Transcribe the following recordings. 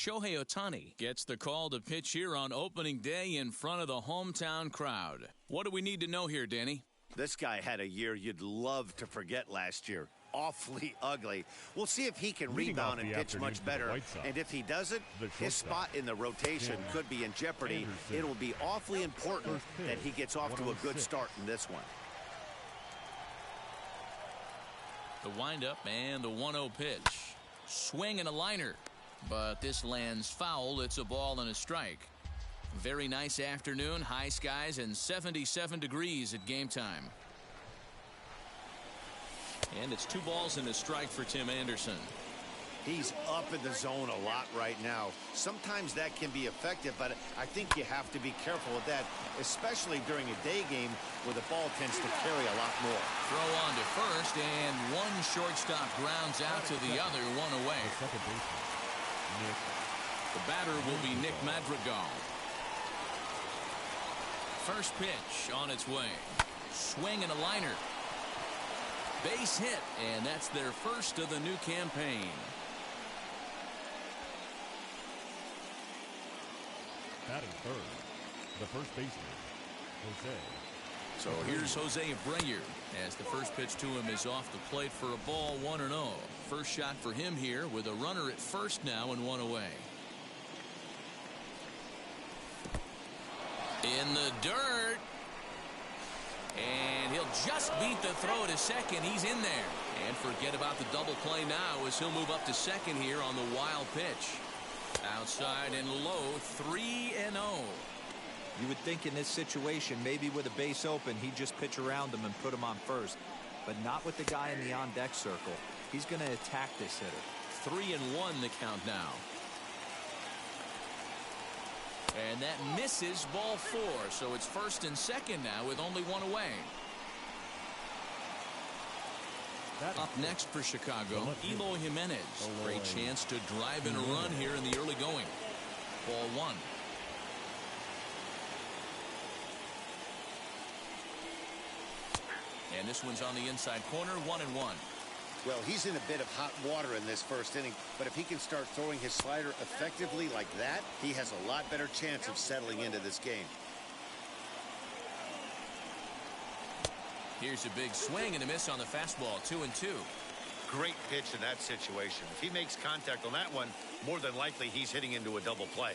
Shohei Ohtani gets the call to pitch here on opening day in front of the hometown crowd. What do we need to know here, Danny? This guy had a year you'd love to forget last year. Awfully ugly. We'll see if he can rebound and pitch much better. And if he doesn't, his spot in the rotation could be in jeopardy. It'll be awfully important that he gets off to a good start in this one. The windup and the 1-0 pitch. Swing and a liner. But this lands foul. It's a ball and a strike. Very nice afternoon. High skies and 77 degrees at game time. And it's 2 balls and a strike for Tim Anderson. He's up in the zone a lot right now. Sometimes that can be effective, but I think you have to be careful with that, especially during a day game where the ball tends to carry a lot more. Throw on to first, and one shortstop grounds out to the other, 1 away. The batter will be Nick Madrigal. First pitch on its way. Swing and a liner. Base hit, and that's their first of the new campaign. Batting third, the first baseman, Jose. So here's Jose Abreu as the first pitch to him is off the plate for a ball, 1-0. First shot for him here with a runner at first now and 1 away. In the dirt. And he'll just beat the throw to second. He's in there. And forget about the double play now as he'll move up to second here on the wild pitch. Outside and low, 3-0. You would think in this situation, maybe with a base open, he'd just pitch around him and put him on first. But not with the guy in the on-deck circle. He's going to attack this hitter. 3-1 the count now. And that misses, ball 4. So it's first and second now with only 1 away. Up next for Chicago, Eloy Jimenez. Great chance to drive in a run here in the early going. Ball 1. And this one's on the inside corner, 1-1. Well, he's in a bit of hot water in this first inning, but if he can start throwing his slider effectively like that, he has a lot better chance of settling into this game. Here's a big swing and a miss on the fastball, 2-2. Great pitch in that situation. If he makes contact on that one, more than likely he's hitting into a double play.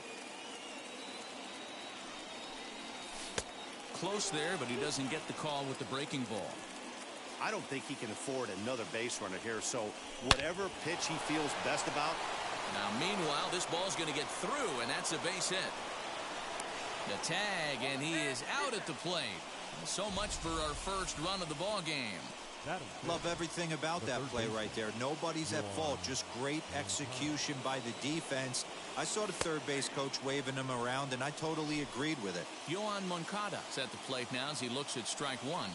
Close there, but he doesn't get the call with the breaking ball. I don't think he can afford another base runner here, so whatever pitch he feels best about. Now, meanwhile, this ball's going to get through, and that's a base hit. The tag, and he is out at the plate. So much for our first run of the ball game. Love everything about that play right there. Nobody's at fault, just great execution by the defense. I saw the third base coach waving him around, and I totally agreed with it. Yohan Moncada's at the plate now as he looks at strike 1.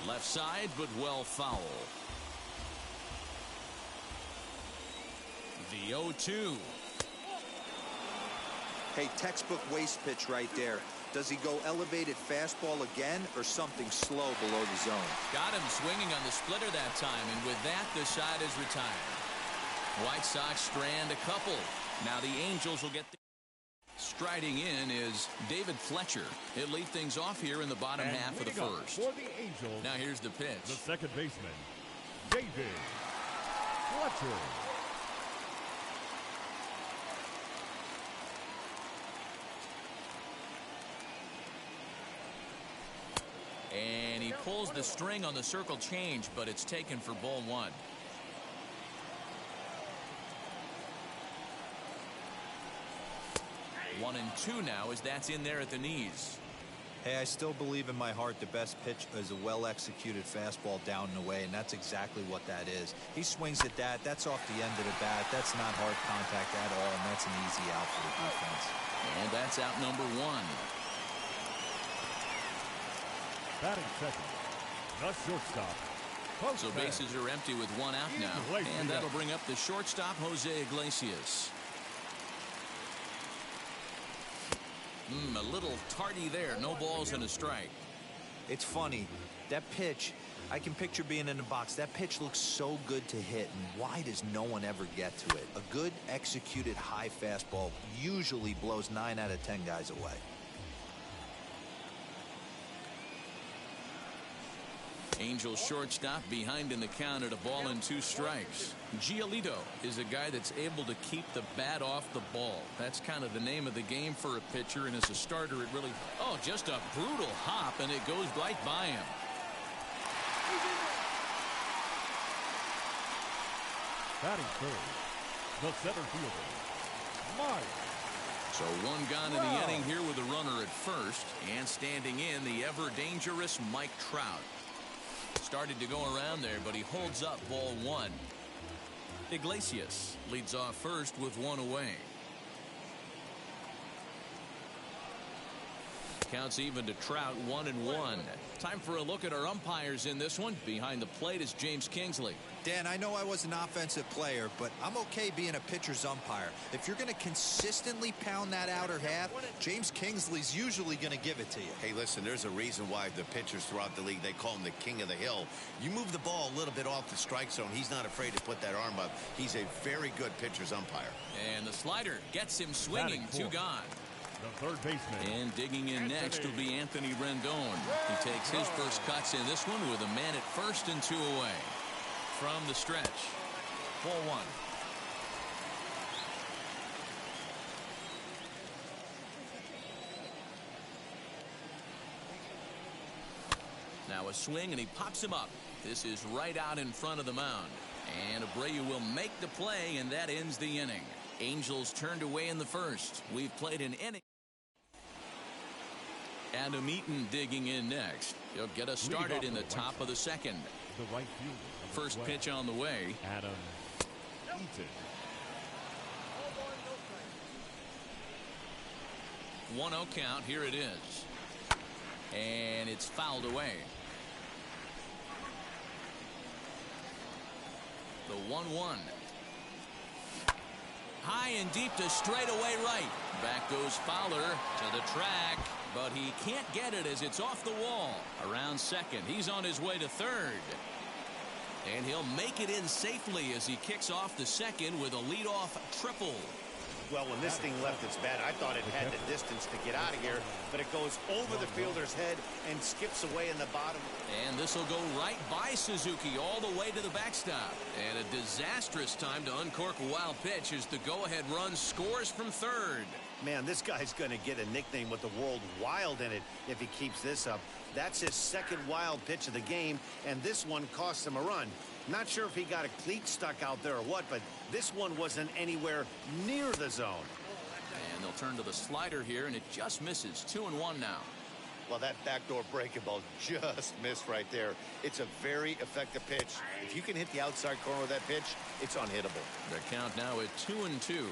Left side, but well foul. The 0-2. Hey, textbook waste pitch right there. Does he go elevated fastball again or something slow below the zone? Got him swinging on the splitter that time, and with that, the side is retired. White Sox strand a couple. Now the Angels will get the... Striding in is David Fletcher. He'll lead things off here in the bottom half of the first. For the Angels, now here's the pitch. The second baseman, David Fletcher. And he pulls the string on the circle change, but it's taken for ball 1. One and 2 now as that's in there at the knees. Hey, I still believe in my heart the best pitch is a well-executed fastball down and away, and that's exactly what that is. He swings at that. That's off the end of the bat. That's not hard contact at all, and that's an easy out for the defense. And that's out number 1. Batting second, the shortstop. So bases are empty with 1 out now. And that'll bring up the shortstop, Jose Iglesias. A little tardy there. No balls and a strike. It's funny. That pitch, I can picture being in the box. That pitch looks so good to hit, and why does no one ever get to it? A good executed high fastball usually blows 9 out of 10 guys away. Angels shortstop behind in the count at 1-2 strikes. Giolito is a guy that's able to keep the bat off the ball. That's kind of the name of the game for a pitcher, and as a starter it really, just a brutal hop, and it goes right by him. Batting third, the center fielder, Mike. So one gone in the inning here with a runner at first, and standing in the ever-dangerous Mike Trout. Started to go around there, but he holds up ball 1. Iglesias leads off first with 1 away. Counts even to Trout, 1-1. Time for a look at our umpires in this one. Behind the plate is James Kingsley. Dan, I know I was an offensive player, but I'm okay being a pitcher's umpire. If you're going to consistently pound that outer half, James Kingsley's usually going to give it to you. Hey, listen, there's a reason why the pitchers throughout the league, they call him the king of the hill. You move the ball a little bit off the strike zone, he's not afraid to put that arm up. He's a very good pitcher's umpire. And the slider gets him swinging. 2 gone. The third baseman. And digging in next will be Anthony Rendon. He takes his first cuts in this one with a man at first and 2 away. From the stretch, ball 1. Now a swing, and he pops him up. This is right out in front of the mound. And Abreu will make the play, and that ends the inning. Angels turned away in the first. We've played an inning. Adam Eaton digging in next. He'll get us started in the top of the second. The right fielder. First pitch on the way. Adam Eaton. 1-0 count. Here it is. And it's fouled away. The 1-1. High and deep to straightaway right. Back goes Fowler to the track, but he can't get it as it's off the wall. Around second. He's on his way to third. And he'll make it in safely as he kicks off the second with a leadoff triple. Well, when this thing left its bat, I thought it had the distance to get out of here, but it goes over the fielder's head and skips away in the bottom. And this will go right by Suzuki all the way to the backstop. And a disastrous time to uncork a wild pitch as the go-ahead run scores from third. Man, this guy's going to get a nickname with the word wild in it if he keeps this up. That's his second wild pitch of the game, and this one cost him a run. Not sure if he got a cleat stuck out there or what, but this one wasn't anywhere near the zone. And they'll turn to the slider here, and it just misses. 2-1 now. Well, that backdoor breaking ball just missed right there. It's a very effective pitch. If you can hit the outside corner of that pitch, it's unhittable. The count now at 2-2.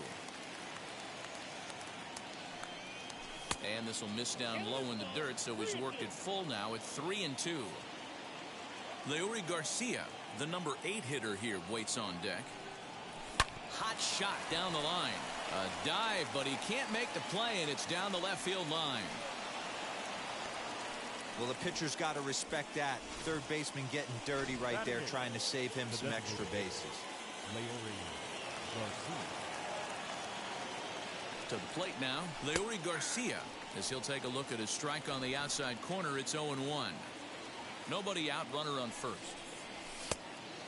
And this will miss down low in the dirt, so he's worked it full now at 3-2. Leori Garcia, the number 8 hitter here, waits on deck. Hot shot down the line. A dive, but he can't make the play, and it's down the left field line. Well, the pitcher's got to respect that. Third baseman getting dirty right there, trying to save him some extra bases. Leori Garcia. To the plate now, Leori Garcia, as he'll take a look at his strike on the outside corner. It's 0-1. Nobody out, runner on first.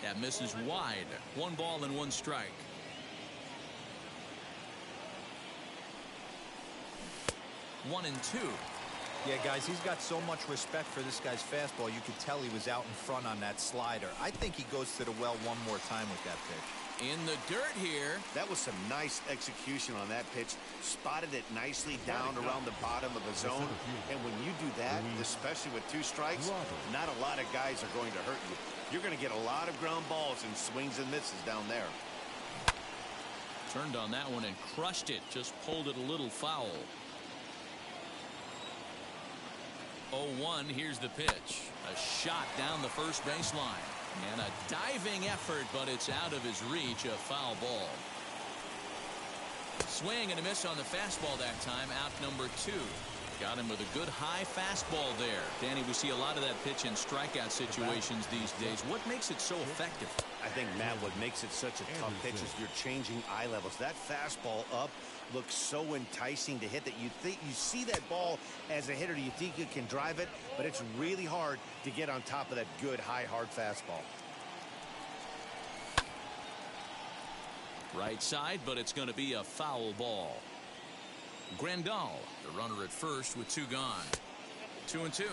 That misses wide. 1 ball and 1 strike. 1-2. Yeah, guys, he's got so much respect for this guy's fastball. You could tell he was out in front on that slider. I think he goes to the well one more time with that pitch. In the dirt here. That was some nice execution on that pitch. Spotted it nicely down around the bottom of the zone. And when you do that, especially with 2 strikes, not a lot of guys are going to hurt you. You're going to get a lot of ground balls and swings and misses down there. Turned on that one and crushed it. Just pulled it a little foul. 0-1. Here's the pitch. A shot down the first baseline. And a diving effort, but it's out of his reach. A foul ball. Swing and a miss on the fastball that time. Out number 2. Got him with a good high fastball there. Danny, we see a lot of that pitch in strikeout situations these days. What makes it so effective? I think, Matt, what makes it such a tough pitch is you're changing eye levels. That fastball up looks so enticing to hit that you see that ball as a hitter, you think you can drive it, but it's really hard to get on top of that good high hard fastball. Right side, but it's going to be a foul ball. Rendon, the runner at first with 2 gone. 2-2.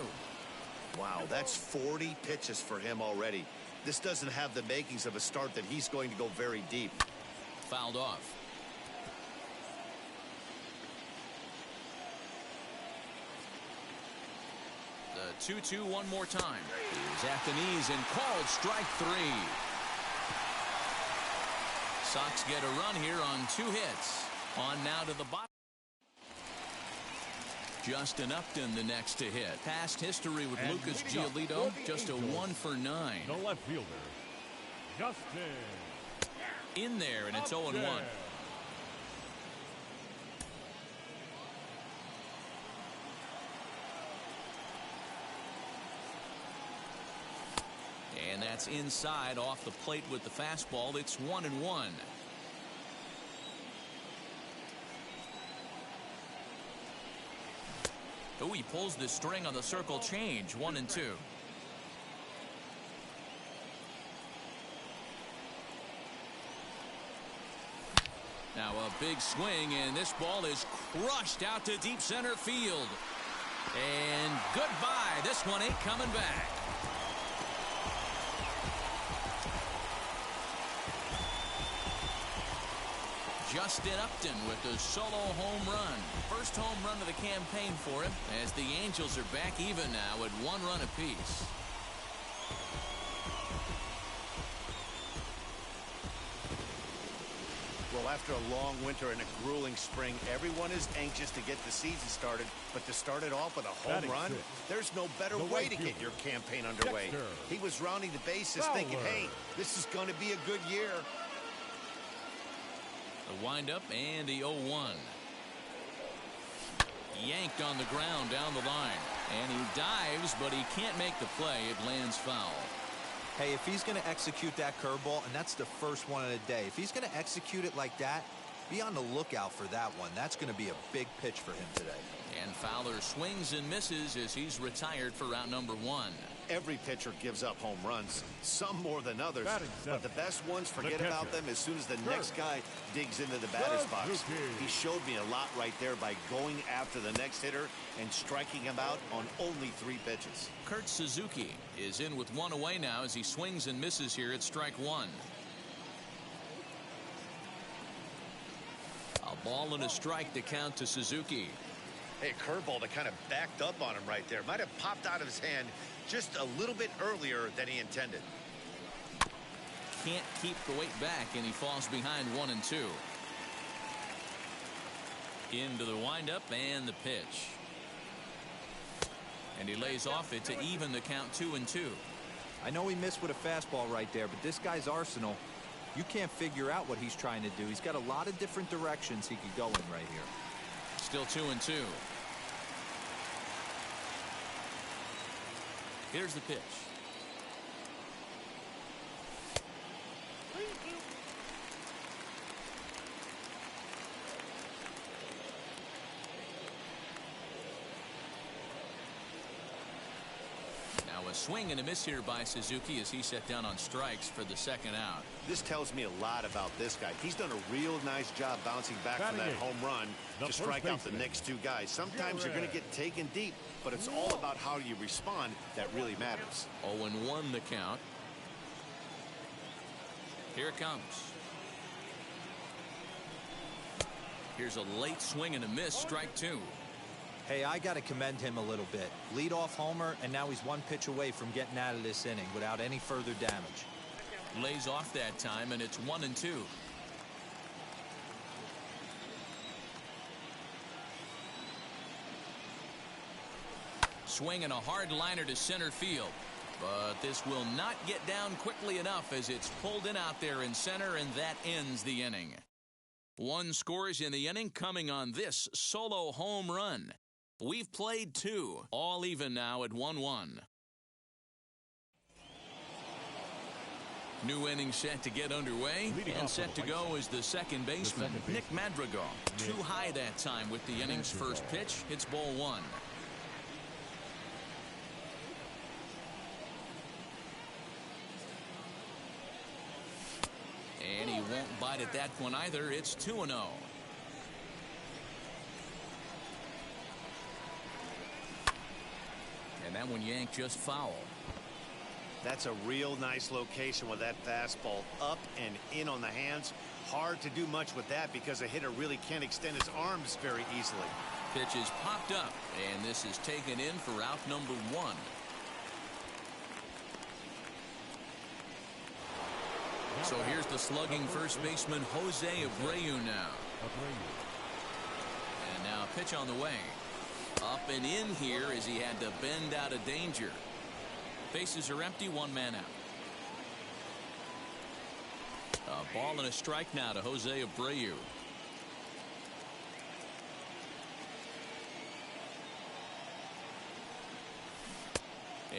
Wow, that's 40 pitches for him already. This doesn't have the makings of a start that he's going to go very deep. Fouled off. The 2-2 one more time. He's at the knees and called strike 3. Sox get a run here on 2 hits. On now to the bottom. Justin Upton the next to hit. Past history with And Lucas leading Giolito, off for the just a Angels, 1 for 9. The left fielder, Justin. In there, and it's 0-1. And that's inside off the plate with the fastball. It's 1-1. Oh, he pulls the string on the circle change. 1-2. Now a big swing, and this ball is crushed out to deep center field. And goodbye. This one ain't coming back. Justin Upton with the solo home run. First home run of the campaign for him, as the Angels are back even now at 1 run apiece. Well, after a long winter and a grueling spring, everyone is anxious to get the season started, but to start it off with a home run, there's no better way to get your campaign underway. He was rounding the bases thinking, hey, this is going to be a good year. The windup and the 0-1. Yanked on the ground down the line. And he dives, but he can't make the play. It lands foul. Hey, if he's going to execute that curveball, and that's the first one of the day, if he's going to execute it like that, be on the lookout for that one. That's going to be a big pitch for him today. And Fowler swings and misses as he's retired for round number 1. Every pitcher gives up home runs, some more than others, but the best ones forget about them as soon as the next guy digs into the batter's box. He showed me a lot right there by going after the next hitter and striking him out on only 3 pitches. Kurt Suzuki is in with 1 away now as he swings and misses here at strike 1. A ball and a strike to count to Suzuki. Hey, curveball that kind of backed up on him right there. Might have popped out of his hand just a little bit earlier than he intended. Can't keep the weight back, and he falls behind 1-2. Into the windup and the pitch. And he lays off it to even the count 2-2. I know he missed with a fastball right there, but this guy's arsenal, you can't figure out what he's trying to do. He's got a lot of different directions he could go in right here. Still 2-2. Here's the pitch. Now a swing and a miss here by Suzuki as he set down on strikes for the 2nd out. This tells me a lot about this guy. He's done a real nice job bouncing back from that home run to strike out the next 2 guys. Sometimes you're going to get taken deep, but it's all about how you respond that really matters. 0-1 the count. Here it comes. Here's a late swing and a miss, strike 2. Hey, I got to commend him a little bit. Leadoff homer, and now he's 1 pitch away from getting out of this inning without any further damage. Lays off that time, and it's 1-2. Swing and a hard liner to center field. But this will not get down quickly enough as it's pulled in out there in center, and that ends the inning. 1 scores in the inning coming on this solo home run. We've played 2, all even now at 1-1. New inning set to get underway, and set to go is the second baseman, Nick Madrigal. Too high that time with the inning's first pitch. It's ball 1. And he won't bite at that one either. It's 2-0. And that one yanked just foul. That's a real nice location with that fastball up and in on the hands. Hard to do much with that because a hitter really can't extend his arms very easily. Pitch is popped up, and this is taken in for out number 1. So here's the slugging first baseman Jose Abreu now. And now a pitch on the way. Up and in here as he had to bend out of danger. Bases are empty, 1 man out. A ball and a strike now to Jose Abreu.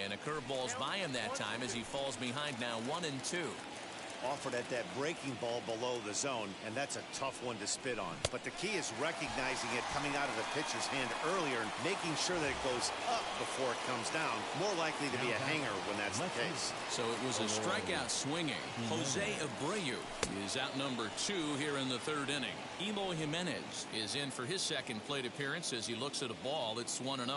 And a curveball's by him that time as he falls behind now 1-2. Offered at that breaking ball below the zone, and that's a tough one to spit on. But the key is recognizing it coming out of the pitcher's hand earlier and making sure that it goes up before it comes down. More likely to be a hanger when that's the case. So it was a strikeout swinging. Jose Abreu is out number 2 here in the 3rd inning. Eloy Jimenez is in for his second plate appearance as he looks at a ball. It's 1-0.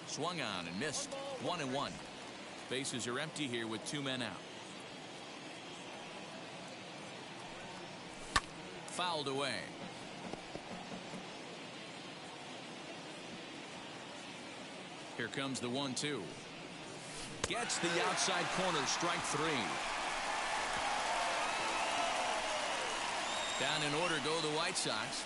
Swung on and missed. 1-1. Bases are empty here with 2 men out. Fouled away. Here comes the 1-2. Gets the outside corner, strike 3. Down in order go the White Sox.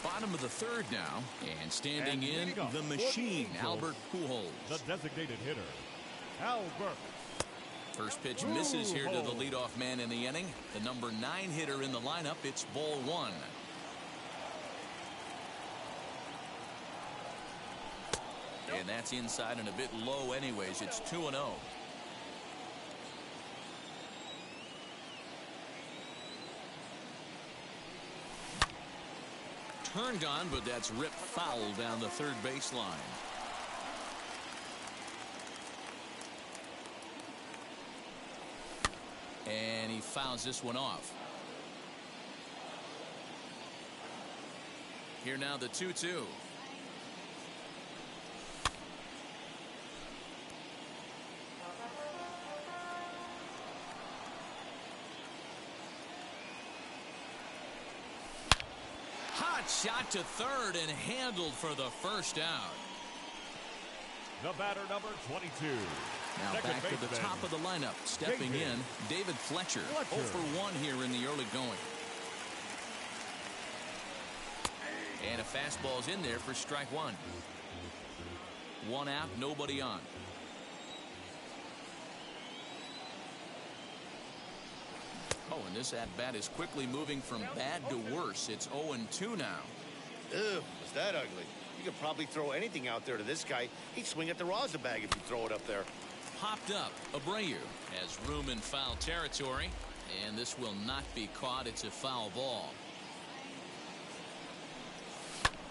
Bottom of the 3rd now, and standing in the machine, Albert Pujols. The designated hitter, Albert. First pitch misses here to the leadoff man in the inning. The number 9 hitter in the lineup. It's ball 1. And that's inside and a bit low anyways. It's 2-0. Turned on, but that's ripped foul down the 3rd baseline. And he fouls this one off. Here now the 2-2. Hot shot to 3rd and handled for the first out. The batter, number 22. Now back to the top of the lineup. Stepping in, David Fletcher. 0 for 1 here in the early going. And a fastball's in there for strike 1. 1 out, nobody on. Oh, and this at-bat is quickly moving from bad to worse. It's 0-2 now. Ew, was that ugly? You could probably throw anything out there to this guy. He'd swing at the rosin bag if you throw it up there. Popped up. Abreu has room in foul territory, and this will not be caught. It's a foul ball.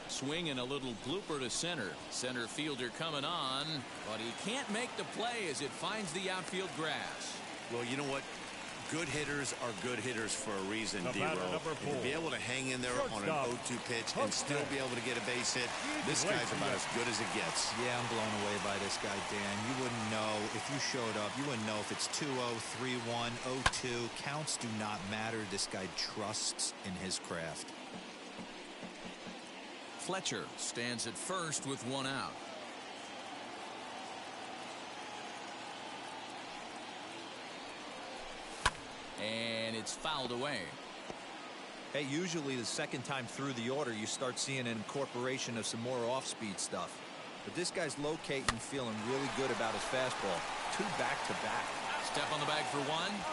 Swing and a little blooper to center. Center fielder coming on, but he can't make the play as it finds the outfield grass. Well, you know what? Good hitters are good hitters for a reason, D-Row. To be able to hang in there on an 0-2 pitch and still be able to get a base hit, this guy's about as good as it gets. Yeah, I'm blown away by this guy, Dan. You wouldn't know if you showed up. You wouldn't know if it's 2-0, 3-1, 0-2. Counts do not matter. This guy trusts in his craft. Fletcher stands at first with 1 out. And it's fouled away. Hey, usually the second time through the order you start seeing an incorporation of some more off-speed stuff. But this guy's locating, feeling really good about his fastball. 2 back-to-back. Step on the bag for 1.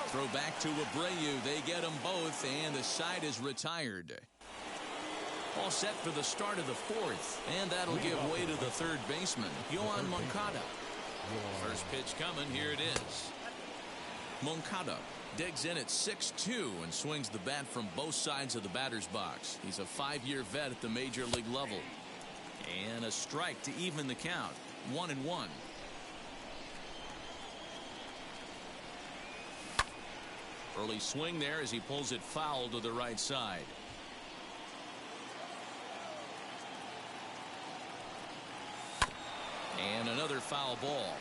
Throw back to Abreu. They get them both, and the side is retired. All set for the start of the fourth, and that'll give way to the third baseman, Yoan Moncada. First pitch coming. Here it is. Moncada digs in at 6-2 and swings the bat from both sides of the batter's box. He's a 5-year vet at the major league level. And a strike to even the count. 1-1. Early swing there as he pulls it foul to the right side. And another foul ball.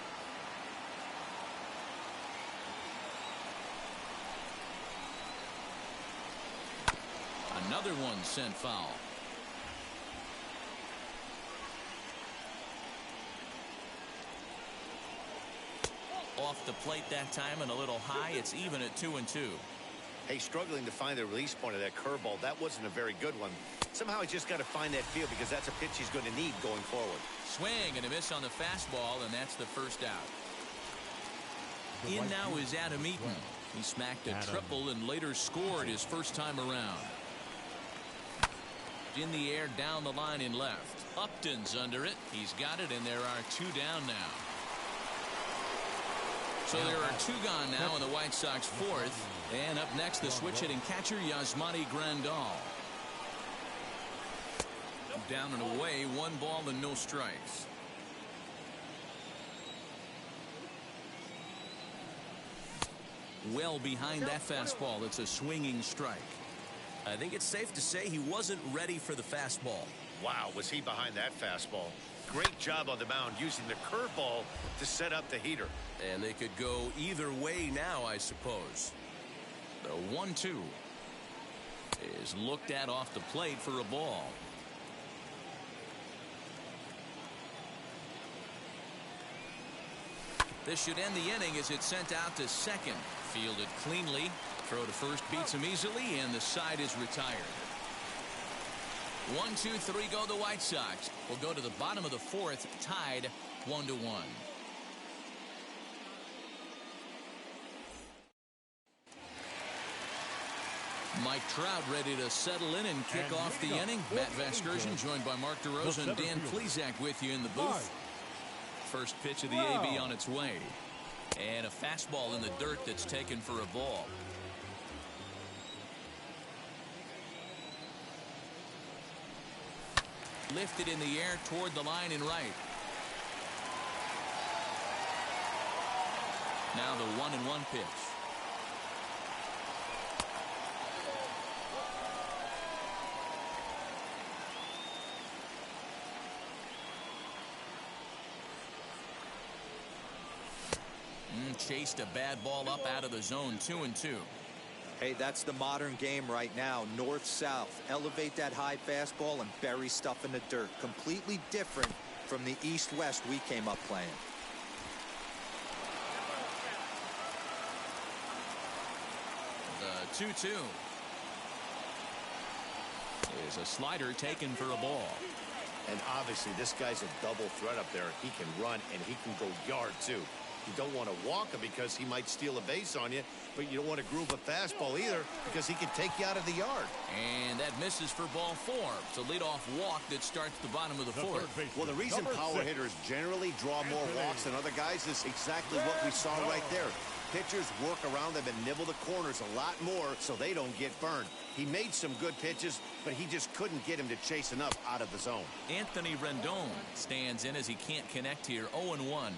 Another one sent foul. Off the plate that time and a little high. It's even at 2-2. Hey, struggling to find the release point of that curveball. That wasn't a very good one. Somehow he's just got to find that feel because that's a pitch he's going to need going forward. Swing and a miss on the fastball, and that's the first out. In now is Adam Eaton. He smacked a triple and later scored his first time around. In the air down the line in left. Upton's under it. He's got it, and there are 2 down now. So there are 2 gone now in the White Sox fourth. And up next, the switch hitting catcher, Yasmani Grandal. Down and away, 1 ball and no strikes. Well behind that fastball. It's a swinging strike. I think it's safe to say he wasn't ready for the fastball. Wow, was he behind that fastball. Great job on the mound using the curveball to set up the heater. And they could go either way now, I suppose. The 1-2 is looked at off the plate for a ball. This should end the inning as it's sent out to second. Fielded cleanly. Throw to first beats him easily, and the side is retired. 1, 2, 3 go the White Sox. We'll go to the bottom of the fourth, tied 1-1. Mike Trout ready to settle in and kick off the inning. Matt Vasgersian joined by Mark DeRosa and Dan Plesac with you in the booth. First pitch of the AB on its way. And a fastball in the dirt that's taken for a ball. Lifted in the air toward the line and right. Now the 1-1 pitch. Chased a bad ball up out of the zone. 2-2. Hey, that's the modern game right now. North-south. Elevate that high fastball and bury stuff in the dirt. Completely different from the east-west we came up playing. The 2-2 is a slider taken for a ball. And obviously this guy's a double threat up there. He can run and he can go yard too. You don't want to walk him because he might steal a base on you, but you don't want to groove a fastball either because he can take you out of the yard. And that misses for ball 4. It's a leadoff walk that starts the bottom of the fourth. Well, the reason power hitters generally draw more walks than other guys is exactly what we saw right there. Pitchers work around them and nibble the corners a lot more so they don't get burned. He made some good pitches, but he just couldn't get him to chase enough out of the zone. Anthony Rendon stands in as he can't connect here. 0-1.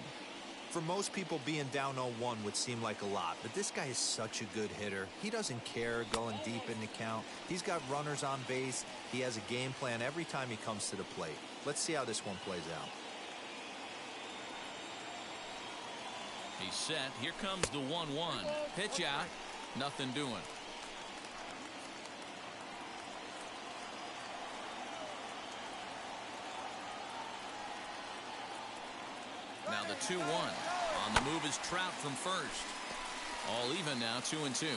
For most people, being down 0-1 would seem like a lot, but this guy is such a good hitter. He doesn't care going deep in the count. He's got runners on base. He has a game plan every time he comes to the plate. Let's see how this one plays out. He's set. Here comes the 1-1. Pitch out. Nothing doing. Now the 2-1. On the move is Trout from first. All even now, 2-2.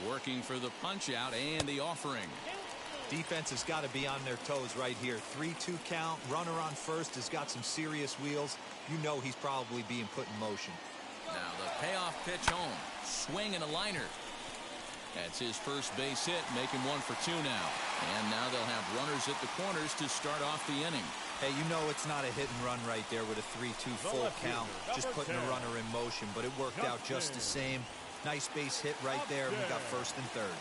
Working for the punch out and the offering. Defense has got to be on their toes right here. 3-2 count. Runner on first has got some serious wheels. You know he's probably being put in motion. Now the payoff leadoff pitch home. Swing and a liner. That's his first base hit, making 1 for 2 now. And now they'll have runners at the corners to start off the inning. Hey, you know it's not a hit and run right there with a 3-2 full count. Just putting the runner in motion, but it worked out just the same. Nice base hit right there. We got first and third.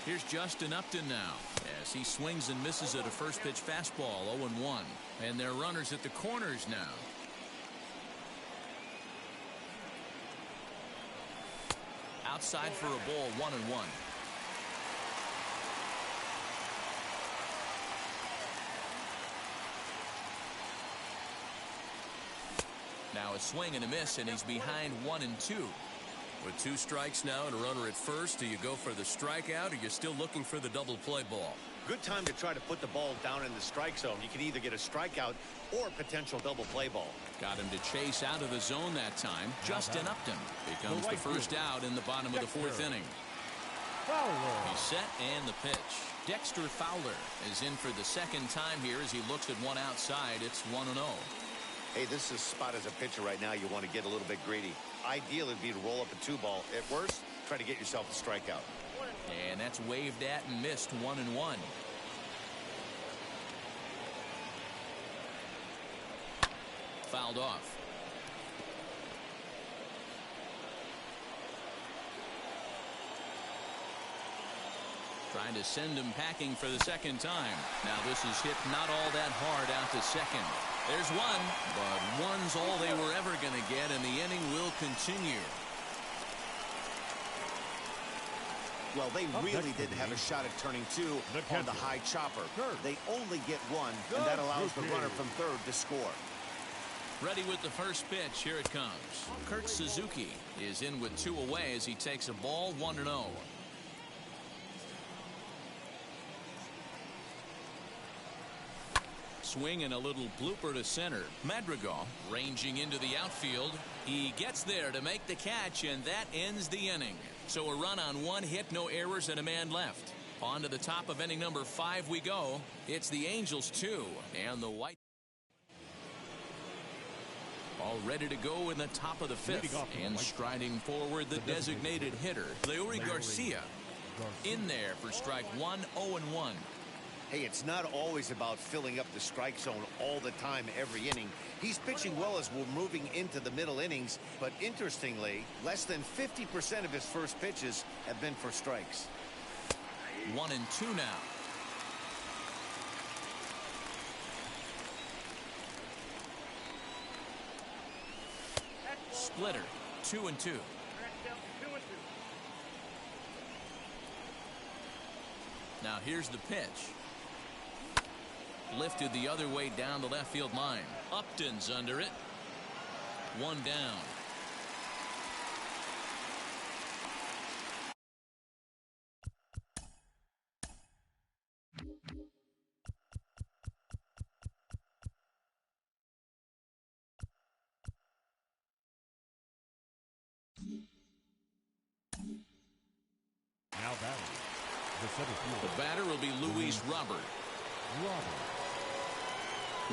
Here's Justin Upton now as he swings and misses at a first pitch fastball. 0-1. And they're runners at the corners now. Outside for a ball. 1-1. Now a swing and a miss, and he's behind 1-2. With 2 strikes now and a runner at first, do you go for the strikeout or you're still looking for the double play ball? Good time to try to put the ball down in the strike zone. You can either get a strikeout or potential double play ball. Got him to chase out of the zone that time. Justin Upton becomes the first out in the bottom of the 4th inning. He's set and the pitch. Dexter Fowler is in for the second time here as he looks at one outside. It's 1-0. Hey, this is a spot as a pitcher right now. You want to get a little bit greedy. Ideal would be to roll up a 2-ball. At worst, try to get yourself a strikeout. And that's waved at and missed. 1-1. Fouled off. Trying to send him packing for the second time. Now this is hit not all that hard out to second. There's one, but one's all they were ever going to get, and the inning will continue. Well, they really didn't have a shot at turning 2 on the high chopper. They only get 1, and that allows the runner from third to score. Ready with the first pitch. Here it comes. Kurt Suzuki is in with 2 away as he takes a ball. 1-0. Swing and a little blooper to center. Madrigal ranging into the outfield. He gets there to make the catch, and that ends the inning. So a run on 1 hit, no errors, and a man left. On to the top of inning number 5 we go. It's the Angels 2 and the White. All ready to go in the top of the 5th. And striding forward, the designated hitter, Leori Garcia. In there for strike 1, 0-1. Hey, it's not always about filling up the strike zone all the time every inning. He's pitching well as we're moving into the middle innings, but interestingly, less than 50% of his first pitches have been for strikes. 1-2 now. Splitter. 2-2. Now here's the pitch. Lifted the other way down the left field line. Upton's under it. 1 down. Now batting. The batter will be Luis Robert.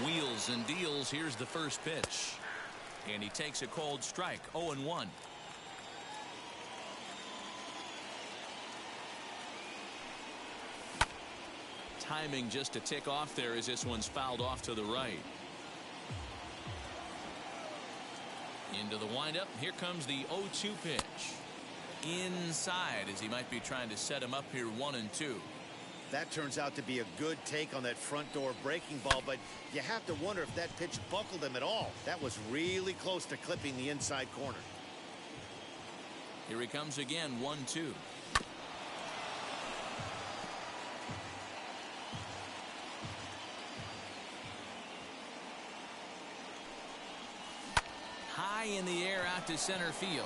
Wheels and deals. Here's the first pitch. And he takes a cold strike. 0-1. Timing just to tick off there as this one's fouled off to the right. Into the windup. Here comes the 0-2 pitch. Inside as he might be trying to set him up here. 1-2. That turns out to be a good take on that front door breaking ball, but you have to wonder if that pitch buckled him at all. That was really close to clipping the inside corner. Here he comes again. 1-2. High in the air out to center field.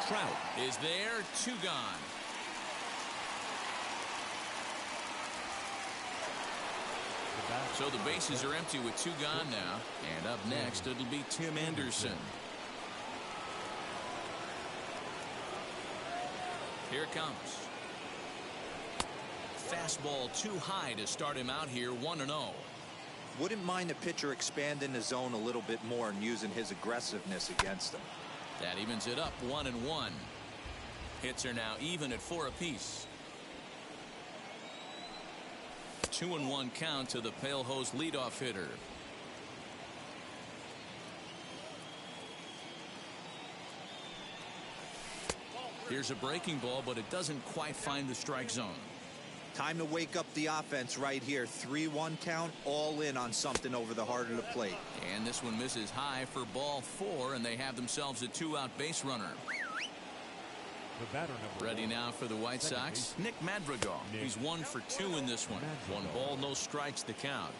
Trout is there. 2 gone. So the bases are empty with 2 gone now. And up next, it'll be Tim Anderson. Here it comes. Fastball too high to start him out here. 1-0. Wouldn't mind the pitcher expanding the zone a little bit more and using his aggressiveness against them. That evens it up 1-1. Hits are now even at 4 apiece. 2-1 count to the Pale Hose leadoff hitter. Here's a breaking ball, but it doesn't quite find the strike zone. Time to wake up the offense right here. 3-1 count, all in on something over the heart of the plate. And this one misses high for ball 4, and they have themselves a 2-out base runner. The batter ready now for the White Sox, Nick Madrigal. He's 1 for 2 in this one. 1 ball, no strikes to count.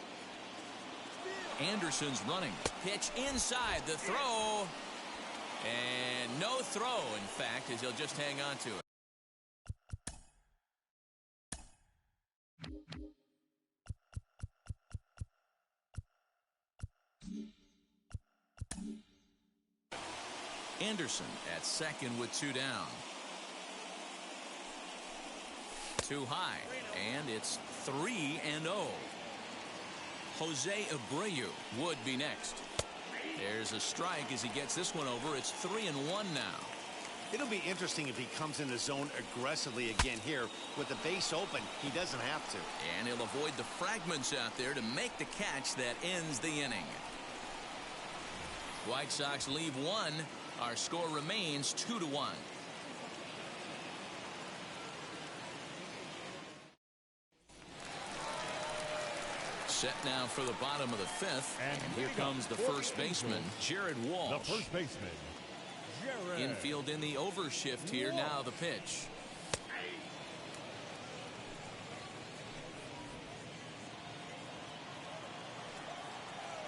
Anderson's running. Pitch inside, the throw. And no throw, in fact, as he'll just hang on to it. Anderson at second with 2 down. 2 high, and it's 3-0. Jose Abreu would be next. There's a strike as he gets this one over. It's 3-1 now. It'll be interesting if he comes in the zone aggressively again here. With the base open, he doesn't have to. And he'll avoid the fragments out there to make the catch that ends the inning. White Sox leave 1. Our score remains 2-1. Set now for the bottom of the 5th. And here comes the first baseman, Jared Walsh. The first baseman, Jared. Infield in the overshift here. Now the pitch.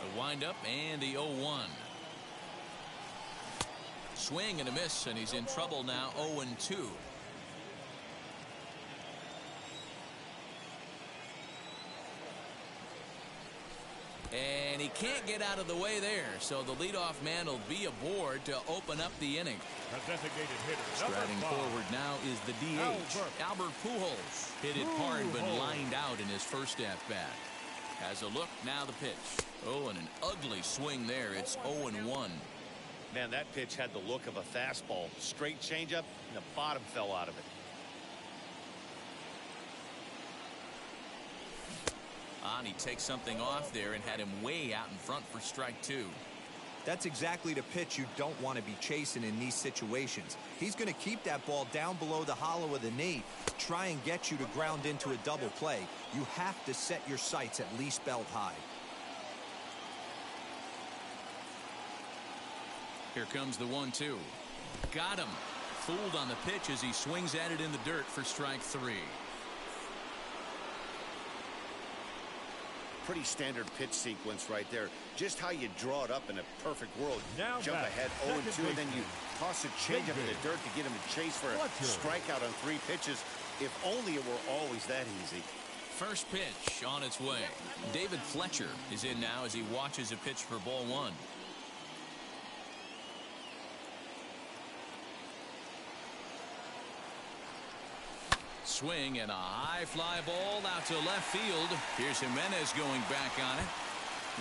The windup and the 0-1. Swing and a miss, and he's in trouble now. 0-2. And he can't get out of the way there, so the leadoff man will be aboard to open up the inning. The designated hitter. Striding forward now is the DH, Albert Pujols. Hit it hard but lined out in his first at-bat. Has a look, now the pitch. Oh, and an ugly swing there. It's 0-1. Man, that pitch had the look of a fastball. Straight changeup, and the bottom fell out of it. And he takes something off there and had him way out in front for strike 2. That's exactly the pitch you don't want to be chasing in these situations. He's going to keep that ball down below the hollow of the knee, try and get you to ground into a double play. You have to set your sights at least belt high. Here comes the 1-2. Got him. Fooled on the pitch as he swings at it in the dirt for strike 3. Pretty standard pitch sequence right there. Just how you draw it up in a perfect world. Now jump ahead 0-2, and then you toss a changeup in the dirt to get him to chase for a strikeout on 3 pitches. If only it were always that easy. First pitch on its way. David Fletcher is in now as he watches a pitch for ball 1. Swing and a high fly ball out to left field. Here's Jimenez going back on it.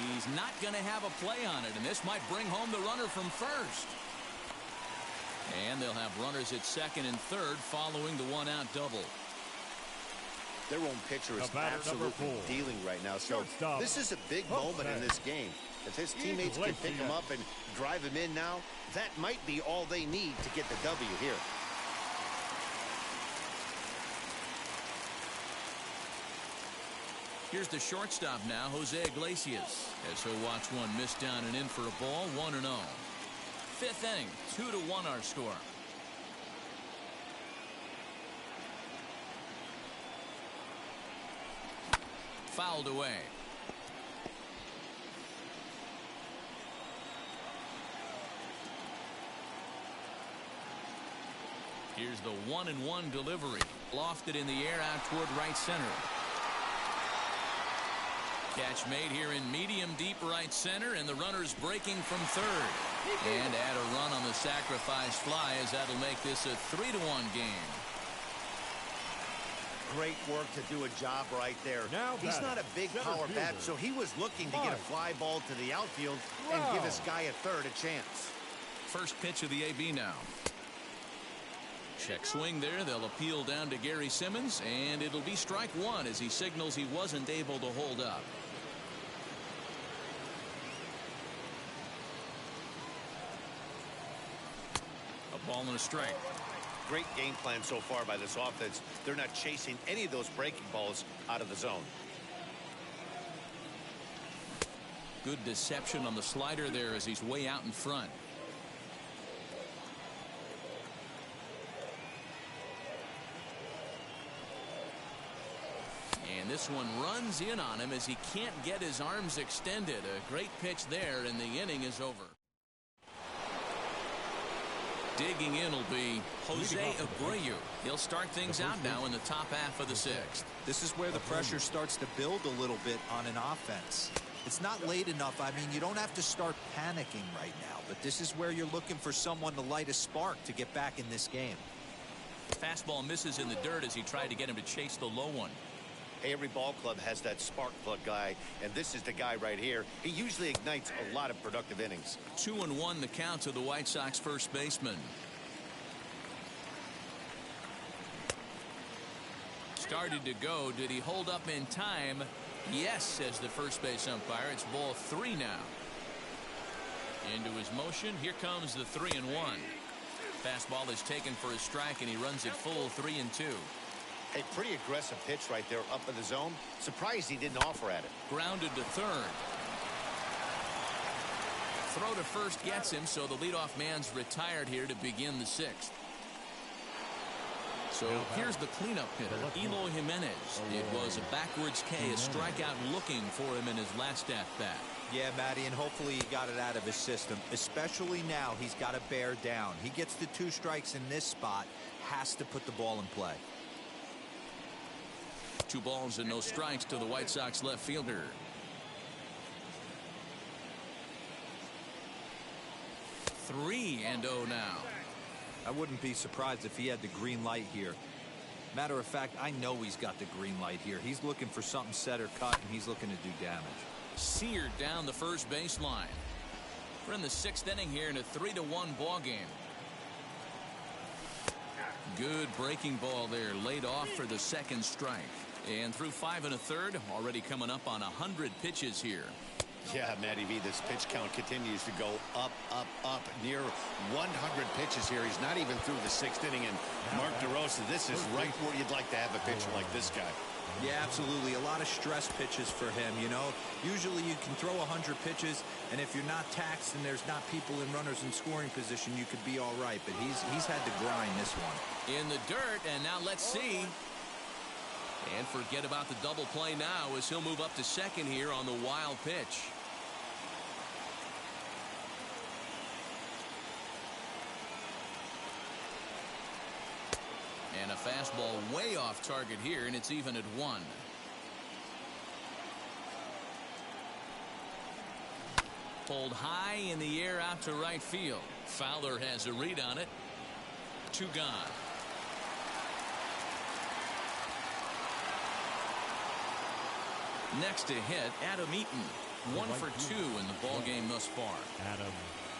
He's not going to have a play on it, and this might bring home the runner from first. And they'll have runners at second and third following the 1-out double. Their own pitcher is absolutely dealing right now. So this is a big moment in this game. If his teammates can pick him up and drive him in now, that might be all they need to get the W here. Here's the shortstop now, Jose Iglesias, as he'll watch one miss down and in for a ball. 1-0. 5th inning, 2-1 our score. Fouled away. Here's the 1-1 delivery. Lofted in the air out toward right center. Catch made here in medium deep right center, and the runner's breaking from third. And add a run on the sacrifice fly, as that'll make this a 3-1 game. great work to do a job right there. Now he's not a big power bat, so he was looking to get a fly ball to the outfield and give his guy at third a chance. First pitch of the AB now. Check swing there. They'll appeal down to Gary Simmons, and it'll be strike one as he signals he wasn't able to hold up. A ball and a strike. Great game plan so far by this offense. They're not chasing any of those breaking balls out of the zone. Good deception on the slider there as he's way out in front. And this one runs in on him as he can't get his arms extended. A great pitch there, and the inning is over. Digging in will be Jose Abreu. He'll start things out now in the top half of the sixth. This is where the pressure starts to build a little bit on an offense. It's not late enough. I mean, you don't have to start panicking right now, but this is where you're looking for someone to light a spark to get back in this game. Fastball misses in the dirt as he tried to get him to chase the low one. Every ball club has that spark plug guy, and this is the guy right here. He usually ignites a lot of productive innings. 2-1 the count to the White Sox first baseman. Started to go. Did he hold up in time? Yes, says the first base umpire. It's ball 3 now. Into his motion. Here comes the 3-1. Fastball is taken for a strike, and he runs it full 3-2. A pretty aggressive pitch right there up in the zone. Surprised he didn't offer at it. Grounded to third. Throw to first gets him, so the leadoff man's retired here to begin the sixth. So here's the cleanup hitter, Eloy Jimenez. It was a backwards K, a strikeout looking for him in his last at-bat. Yeah, Matty, and hopefully he got it out of his system. Especially now, he's got to bear down. He gets the 2 strikes in this spot, has to put the ball in play. 2 balls and no strikes to the White Sox left fielder. Three and 0 now. I wouldn't be surprised if he had the green light here. Matter of fact, I know he's got the green light here. He's looking for something set or cut, and he's looking to do damage. Seared down the first baseline. We're in the 6th inning here in a 3-1 ball game. Good breaking ball there, laid off for the second strike. And through 5 1/3, already coming up on 100 pitches here. Yeah, Matty V, this pitch count continues to go up, up, up. Near 100 pitches here. He's not even through the 6th inning. And Mark DeRosa, this is right where you'd like to have a pitcher like this guy. Yeah, absolutely. A lot of stress pitches for him, you know. Usually you can throw 100 pitches, and if you're not taxed and there's not people in runners in scoring position, you could be all right. But he's had to grind this one. In the dirt, and now let's see. And forget about the double play now as he'll move up to second here on the wild pitch. And a fastball way off target here, and it's even at 1. Pulled high in the air out to right field. Fowler has a read on it. 2 gone. Next to hit, Adam Eaton. 1 for 2 in the ball game thus far. Adam.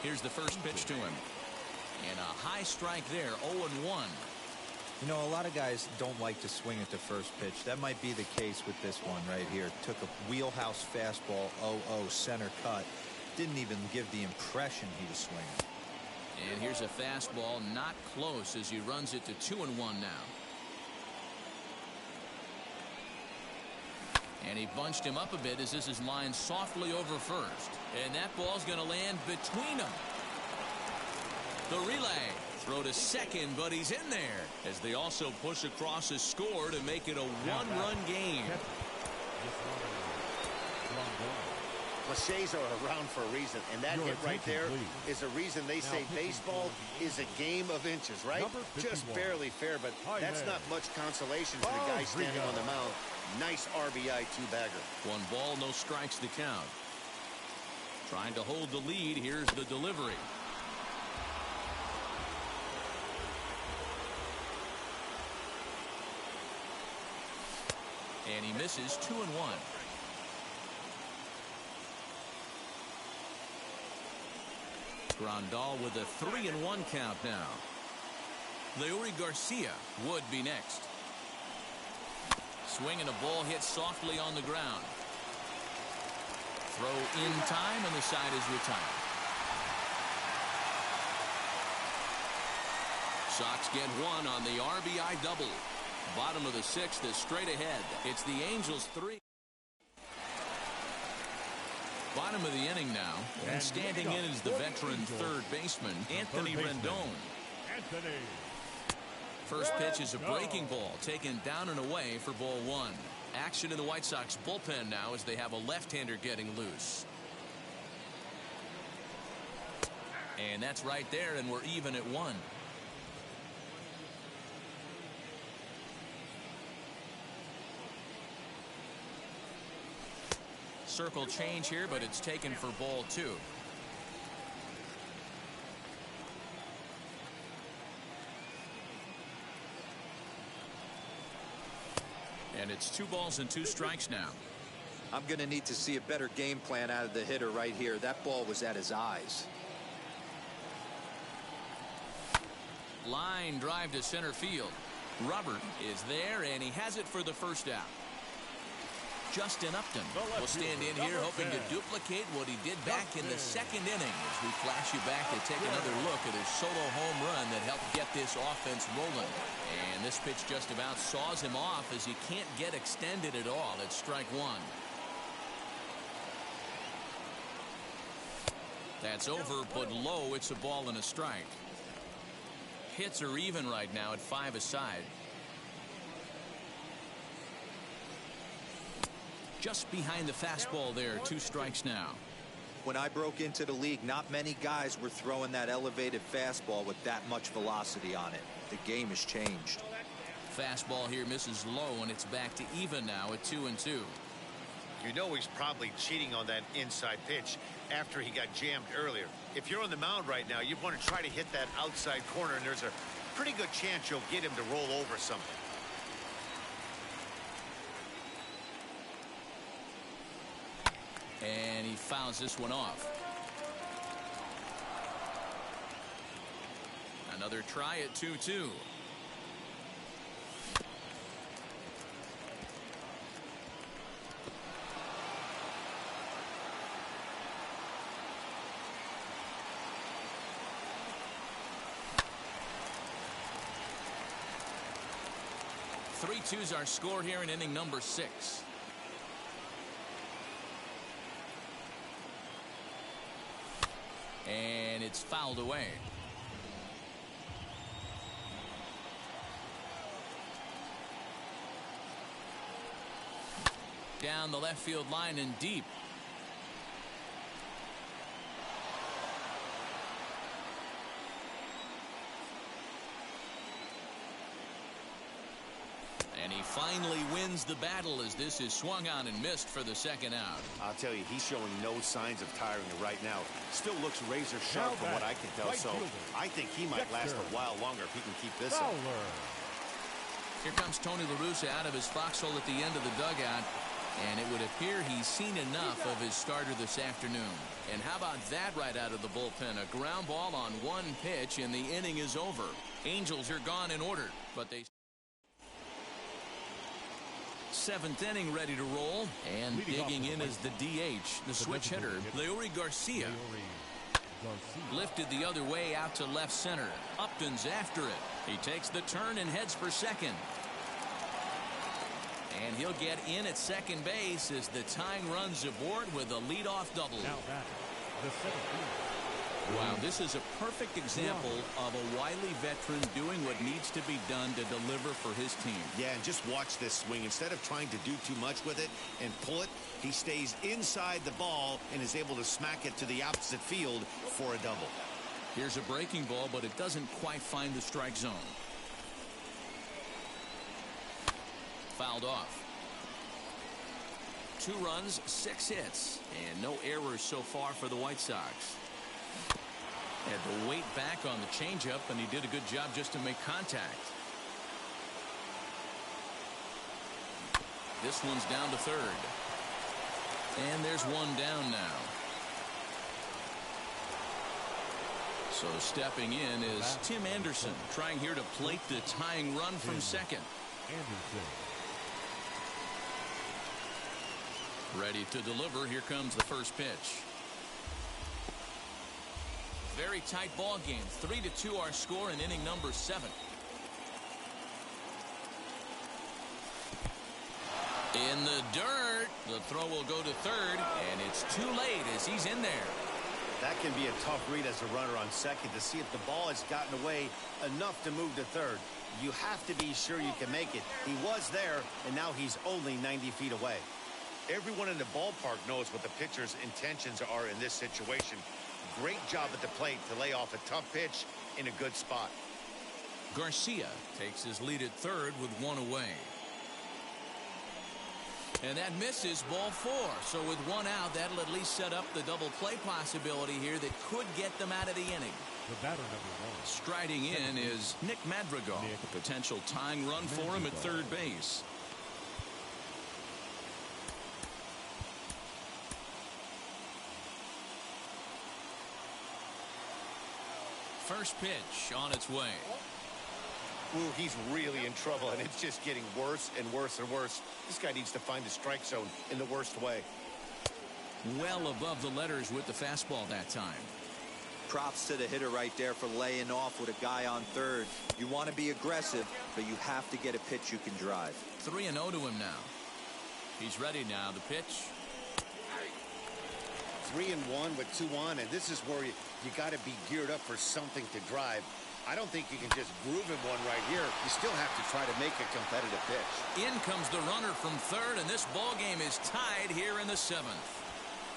Here's the first pitch to him. And a high strike there, 0-1. You know, a lot of guys don't like to swing at the first pitch. That might be the case with this one right here. Took a wheelhouse fastball, 0-0, center cut. Didn't even give the impression he was swinging. And here's a fastball not close as he runs it to 2-1 now. And he bunched him up a bit as this is lined softly over first. And that ball's going to land between them. The relay. Throw to second, but he's in there as they also push across a score to make it a 1-run game. Cliches are around for a reason, and that hit right there is a reason they say baseball is a game of inches, right? Just barely fair, but that's not much consolation for the guy standing on the mound. Nice RBI 2-bagger. 1 ball, no strikes to count. Trying to hold the lead. Here's the delivery. And he misses 2-1. Rendon with a 3-1 count now. Leori Garcia would be next. Swinging a ball hit softly on the ground. Throw in time, and the side is retired. Sox get one on the RBI double. Bottom of the sixth is straight ahead. It's the Angels 3. Bottom of the inning now, and standing in is the veteran third baseman, Anthony Rendon. First pitch is a breaking ball, taken down and away for ball one. Action in the White Sox bullpen now as they have a left-hander getting loose. And that's right there, and we're even at one. Circle change here, but it's taken for ball two. And it's 2 balls and 2 strikes now. I'm going to need to see a better game plan out of the hitter right here. That ball was at his eyes. Line drive to center field. Robert is there, and he has it for the first out. Justin Upton will stand in here hoping to duplicate what he did back in the second inning as we flash you back to take another look at his solo home run that helped get this offense rolling. And this pitch just about saws him off as he can't get extended at all. It's strike one. That's over, but low. It's a ball and a strike. Hits are even right now at 5 aside. Just behind the fastball there. 2 strikes now. When I broke into the league, not many guys were throwing that elevated fastball with that much velocity on it. The game has changed. Fastball here misses low, and it's back to even now at 2-2. You know he's probably cheating on that inside pitch after he got jammed earlier. If you're on the mound right now, you want to try to hit that outside corner, and there's a pretty good chance you'll get him to roll over something. And he fouls this one off. Another try at 2-2. Three twos our score here in inning number 6. And it's fouled away. Down the left field line and deep. And he finally wins the battle as this is swung on and missed for the second out. I'll tell you, he's showing no signs of tiring right now. Still looks razor sharp from what I can tell. So I think he might last a while longer if he can keep this up. Here comes Tony La Russa out of his foxhole at the end of the dugout. And it would appear he's seen enough of his starter this afternoon. And how about that right out of the bullpen? A ground ball on one pitch, and the inning is over. Angels are gone in order, but they... 7th inning ready to roll, and digging in is the DH, the switch hitter, Leori Garcia. Lifted the other way out to left center. Upton's after it. He takes the turn and heads for second. And he'll get in at second base as the tying runs aboard with a leadoff double. Wow, this is a perfect example of a wily veteran doing what needs to be done to deliver for his team. Yeah, and just watch this swing. Instead of trying to do too much with it and pull it, he stays inside the ball and is able to smack it to the opposite field for a double. Here's a breaking ball, but it doesn't quite find the strike zone. Fouled off. 2 runs, 6 hits, and no errors so far for the White Sox. Had to wait back on the changeup, and he did a good job just to make contact. This one's down to third. And there's one down now. So stepping in is Tim Anderson, trying here to plate the tying run from second. Ready to deliver. Here comes the first pitch. Very tight ball game. 3-2 our score in inning number 7. In the dirt. The throw will go to third, and it's too late as he's in there. That can be a tough read as a runner on second to see if the ball has gotten away enough to move to third. You have to be sure you can make it. He was there, and now he's only 90 feet away. Everyone in the ballpark knows what the pitcher's intentions are in this situation. Great job at the plate to lay off a tough pitch in a good spot. Garcia takes his lead at third with one away. And that misses, ball 4. So with one out, that'll at least set up the double play possibility here that could get them out of the inning. The batter number 1. Striding in is Nick Madrigal. A potential tying run for him at third base. First pitch on its way. Ooh, he's really in trouble, and it's just getting worse and worse and worse. This guy needs to find the strike zone in the worst way. Well above the letters with the fastball that time. Props to the hitter right there for laying off with a guy on third. You want to be aggressive, but you have to get a pitch you can drive. 3-0 to him now. He's ready now. The pitch. 3-1 with 2 on, and this is where you got to be geared up for something to drive. I don't think you can just groove him one right here. You still have to try to make a competitive pitch. In comes the runner from third, and this ball game is tied here in the 7th.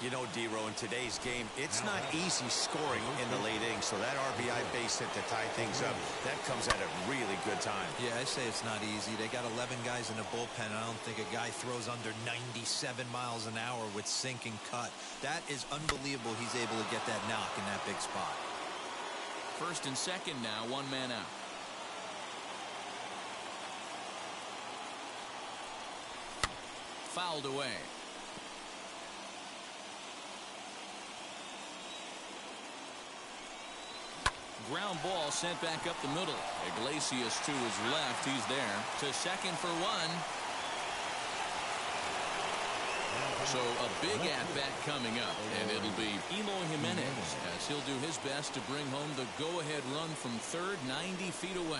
You know, D-Row, in today's game, it's not easy scoring in the late innings, so that RBI base hit to tie things up, that comes at a really good time. Yeah, I say it's not easy. They got 11 guys in the bullpen, and I don't think a guy throws under 97 miles an hour with sink and cut. That is unbelievable he's able to get that knock in that big spot. First and second now, one man out. Fouled away. Ground ball sent back up the middle. Iglesias to his left. He's there to second for one. So a big at-bat coming up, and it'll be Eloy Jimenez as he'll do his best to bring home the go-ahead run from third, 90 feet away.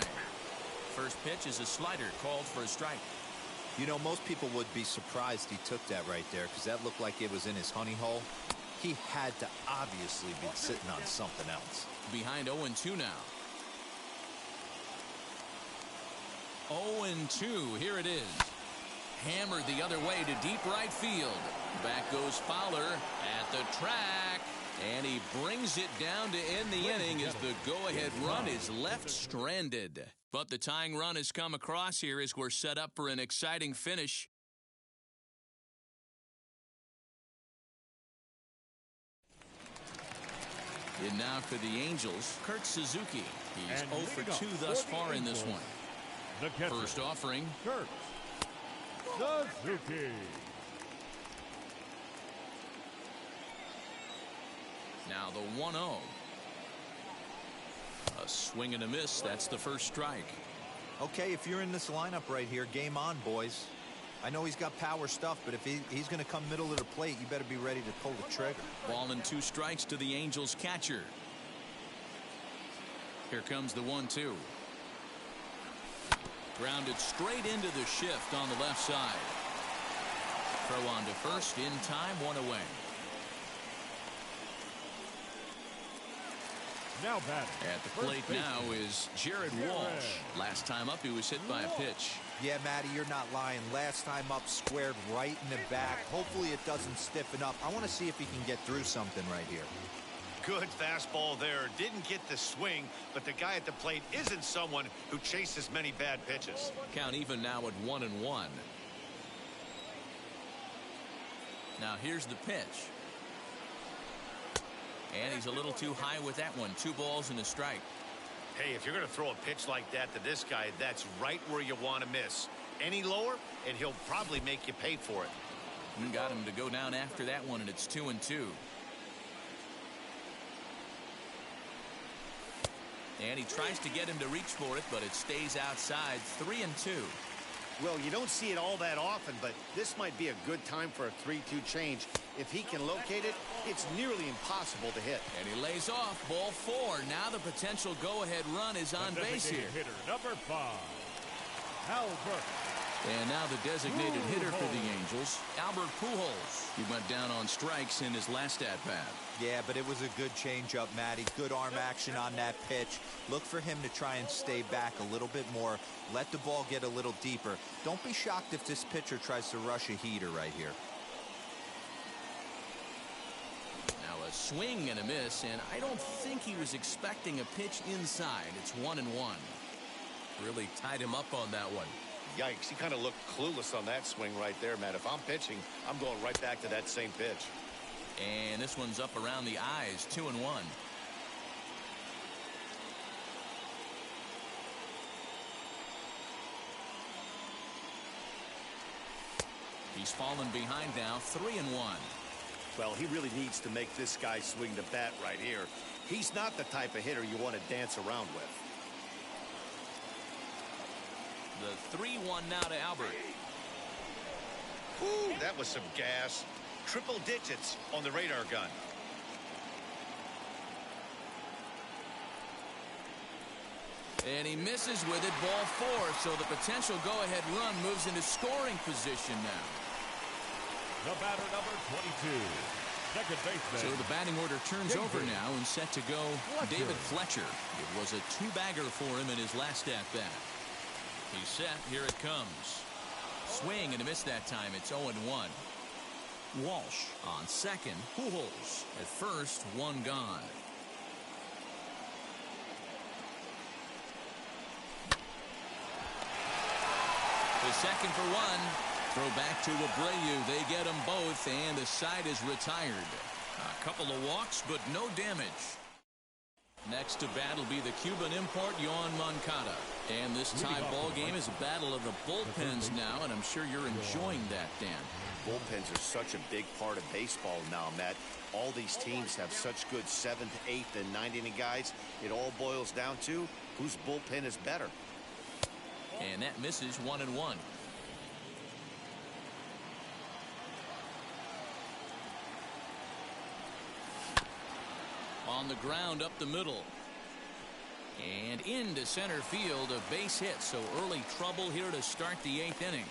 First pitch is a slider called for a strike. You know, most people would be surprised he took that right there because that looked like it was in his honey hole. He had to obviously be sitting on something else. Behind 0-2 now. 0-2. Here it is. Hammered the other way to deep right field. Back goes Fowler at the track. And he brings it down to end the inning as the go-ahead run is left stranded. But the tying run has come across here as we're set up for an exciting finish. And now for the Angels, Kurt Suzuki. He's 0 for 2 thus far in this one. First offering. Kurt Suzuki. Now the 1-0. A swing and a miss. That's the first strike. Okay, if you're in this lineup right here, game on, boys. I know he's got power stuff, but if he's going to come middle of the plate, you better be ready to pull the trigger. Ball and 2 strikes to the Angels catcher. Here comes the 1-2. Grounded straight into the shift on the left side. Throw on to first in time, 1 away. Now batting. At the plate now is Jared Walsh. Last time up, he was hit by a pitch. Yeah, Matty, you're not lying. Last time up, squared right in the back. Hopefully it doesn't stiffen up. I want to see if he can get through something right here. Good fastball there. Didn't get the swing, but the guy at the plate isn't someone who chases many bad pitches. Count even now at 1-1. Now here's the pitch. And he's a little too high with that one. 2 balls and a strike. Hey, if you're going to throw a pitch like that to this guy, that's right where you want to miss. any lower, and he'll probably make you pay for it. And got him to go down after that one, and it's 2-2. And he tries to get him to reach for it, but it stays outside. 3-2. Well, you don't see it all that often, but this might be a good time for a 3-2 change. If he can locate it, it's nearly impossible to hit. And he lays off. Ball 4. Now the potential go-ahead run is on base here. Hitter number 5, Albert. And now the designated hitter for the Angels, Albert Pujols. He went down on strikes in his last at-bat. Yeah, but it was a good changeup, Matty. Good arm action on that pitch. Look for him to try and stay back a little bit more. Let the ball get a little deeper. Don't be shocked if this pitcher tries to rush a heater right here. Now a swing and a miss, and I don't think he was expecting a pitch inside. It's 1-1. Really tied him up on that one. Yikes, he kind of looked clueless on that swing right there, Matt. If I'm pitching, I'm going right back to that same pitch. And this one's up around the eyes. 2-1. He's fallen behind now. 3-1. Well, he really needs to make this guy swing the bat right here. He's not the type of hitter you want to dance around with. The 3-1 now to Albert. Ooh, that was some gas. Triple digits on the radar gun. And he misses with it. Ball 4. So the potential go-ahead run moves into scoring position now. The batter number 22, second baseman. So the batting order turns over now and set to go Fletcher. David Fletcher. It was a 2-bagger for him in his last at-bat. He's set. Here it comes. Swing and a miss that time. It's 0-1. Walsh on second. Pujols at first. One gone. The second for one. Throw back to Abreu. They get them both, and the side is retired. A couple of walks, but no damage. Next to bat will be the Cuban import, Yoan Moncada. And this tie ball game is a battle of the bullpens now, and I'm sure you're enjoying that, Dan. Bullpens are such a big part of baseball now, Matt. All these teams have such good 7th, 8th, and 9th inning guys. It all boils down to whose bullpen is better. And that misses. 1-1. On the ground up the middle. And into center field, a base hit. So early trouble here to start the 8th inning.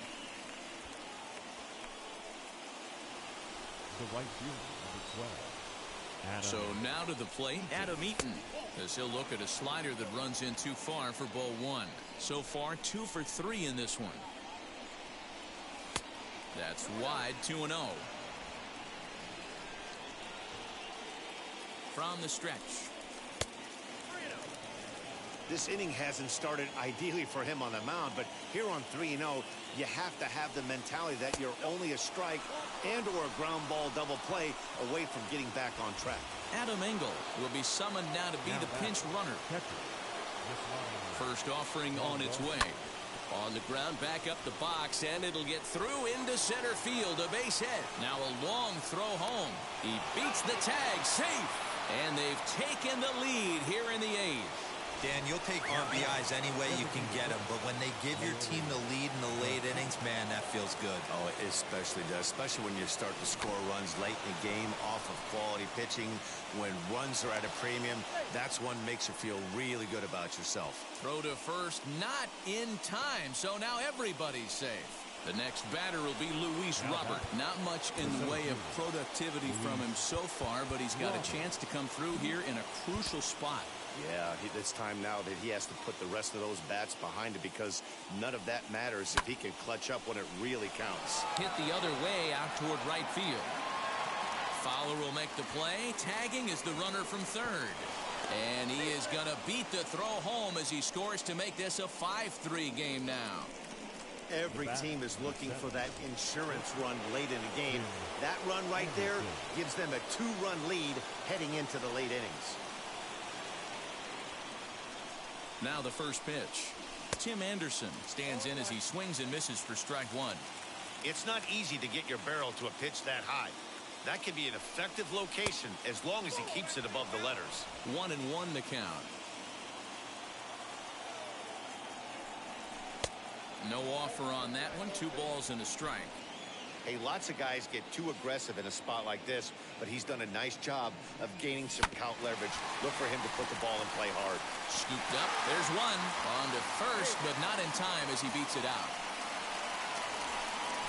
The right fielder, number 12. So now to the plate, Adam Eaton, as he'll look at a slider that runs in too far for ball 1. So far 2 for 3 in this one. That's wide. 2-0. From the stretch. This inning hasn't started ideally for him on the mound, but here on 3-0, you have to have the mentality that you're only a strike and or a ground ball double play away from getting back on track. Adam Engel will be summoned now to be the pinch runner. First offering on its way. On the ground, back up the box, and it'll get through into center field. A base hit. Now a long throw home. He beats the tag. Safe. And they've taken the lead here in the 8th. Dan, you'll take RBIs any way you can get them, but when they give your team the lead in the late innings, man, that feels good. Oh, it especially does, especially when you start to score runs late in the game off of quality pitching. When runs are at a premium, that's one makes you feel really good about yourself. Throw to first, not in time, so now everybody's safe. The next batter will be Luis Robert. Not much in the way of productivity from him so far, but he's got a chance to come through here in a crucial spot. Yeah, it's time now that he has to put the rest of those bats behind him because none of that matters if he can clutch up when it really counts. Hit the other way out toward right field. Fowler will make the play. Tagging is the runner from third. And he is going to beat the throw home as he scores to make this a 5-3 game now. Every team is looking for that insurance run late in the game. That run right there gives them a 2-run lead heading into the late innings. Now the first pitch. Tim Anderson stands in as he swings and misses for strike one. It's not easy to get your barrel to a pitch that high. That can be an effective location as long as he keeps it above the letters. 1-1 the count. No offer on that one. 2 balls and a strike. Hey, lots of guys get too aggressive in a spot like this, but he's done a nice job of gaining some count leverage. Look for him to put the ball and play hard. Scooped up. There's one. On to first, but not in time as he beats it out.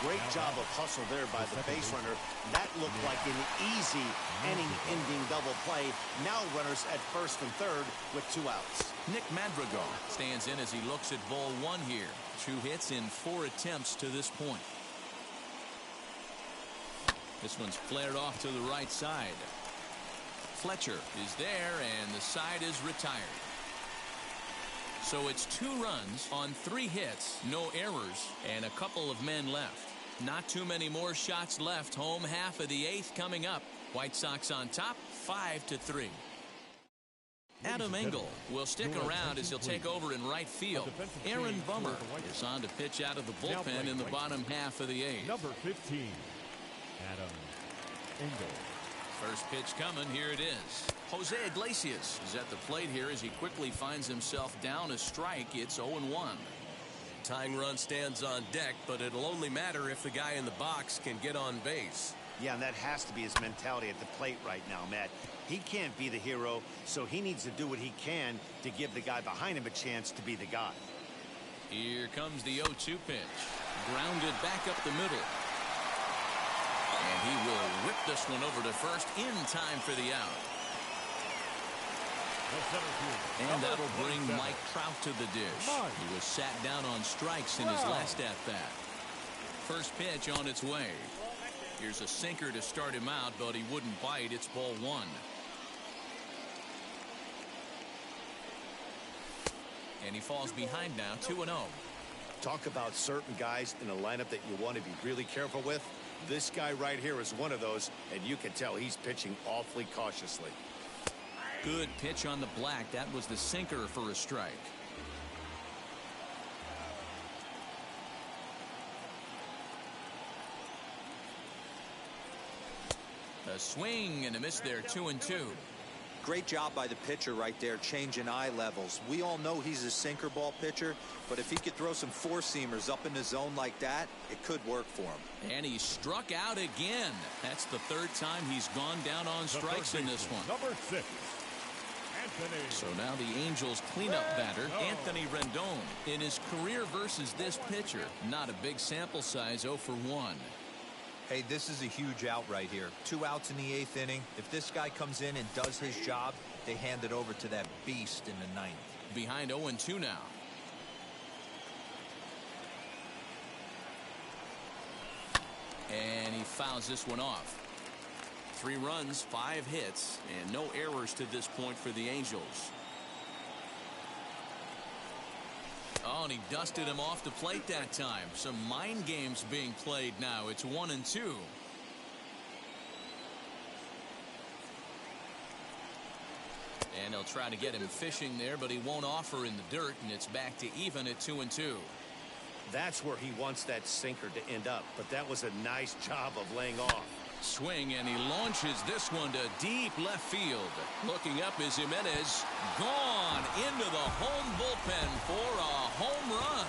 Great job of hustle there by the base runner. That looked like an easy inning-ending double play. Now runners at first and third with 2 outs. Nick Madrigal stands in as he looks at ball 1 here. 2 hits in 4 attempts to this point. This one's flared off to the right side. Fletcher is there, and the side is retired. So it's 2 runs on 3 hits, no errors, and a couple of men left. Not too many more shots left. Home half of the 8th coming up. White Sox on top, 5-3. Adam Engel will stick around as he'll take over in right field. Aaron Bummer is on to pitch out of the bullpen in the bottom half of the 8th. Number 15, Adam Engel. First pitch coming. Here it is. Jose Iglesias is at the plate here as he quickly finds himself down a strike. It's 0-1. Tying run stands on deck, but it'll only matter if the guy in the box can get on base. Yeah, and that has to be his mentality at the plate right now, Matt. He can't be the hero, so he needs to do what he can to give the guy behind him a chance to be the guy. Here comes the 0-2 pitch. Grounded back up the middle. And he will whip this one over to first in time for the out. And that'll bring Mike Trout to the dish. He was sat down on strikes in his last at-bat. First pitch on its way. Here's a sinker to start him out, but he wouldn't bite. It's ball 1. And he falls behind now, 2-0. Talk about certain guys in a lineup that you want to be really careful with. This guy right here is one of those, and you can tell he's pitching awfully cautiously. Good pitch on the black. That was the sinker for a strike. A swing and a miss there. 2-2. Great job by the pitcher right there, changing eye levels. We all know he's a sinker ball pitcher, but if he could throw some 4-seamers up in the zone like that, it could work for him. And he struck out again. That's the 3rd time he's gone down on strikes in this one. Number 6, Anthony. So now the Angels cleanup batter, Anthony Rendon. In his career versus this pitcher, not a big sample size, 0 for 1. Hey, this is a huge out right here. 2 outs in the 8th inning. If this guy comes in and does his job, they hand it over to that beast in the 9th. Behind 0-2 now. And he fouls this one off. 3 runs, 5 hits, and no errors to this point for the Angels. Oh, and he dusted him off the plate that time. Some mind games being played now. It's 1-2. And they'll try to get him fishing there, but he won't offer in the dirt, and it's back to even at 2-2. That's where he wants that sinker to end up, but that was a nice job of laying off. Swing, and he launches this one to deep left field. Looking up is Jimenez. Gone into the home bullpen for a home run.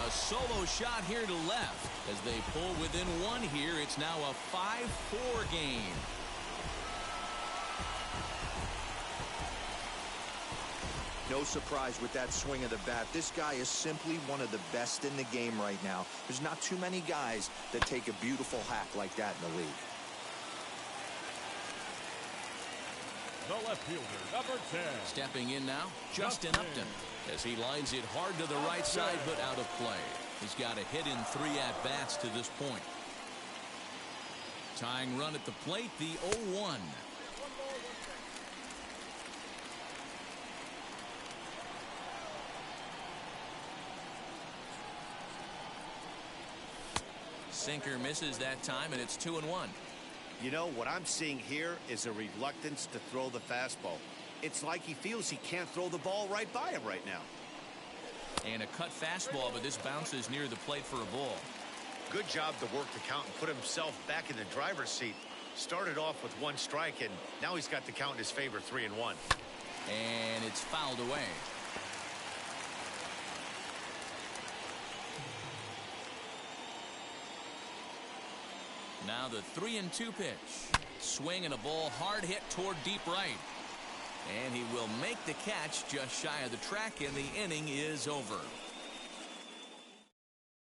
A solo shot here to left. As they pull within 1 here, it's now a 5-4 game. No surprise with that swing of the bat. This guy is simply one of the best in the game right now. There's not too many guys that take a beautiful hack like that in the league. The left fielder, number 10. Stepping in now, Justin Upton. As he lines it hard to the right side, but out of play. He's got a hit in 3 at-bats to this point. Tying run at the plate, the 0-1. Sinker misses that time, and it's 2-1. You know, what I'm seeing here is a reluctance to throw the fastball. It's like he feels he can't throw the ball right by him right now. And a cut fastball, but this bounces near the plate for a ball. Good job to work the count and put himself back in the driver's seat. Started off with 1 strike, and now he's got the count in his favor, 3-1. And it's fouled away. Now the 3-2 pitch. Swing and a ball hard hit toward deep right. And he will make the catch just shy of the track, and the inning is over.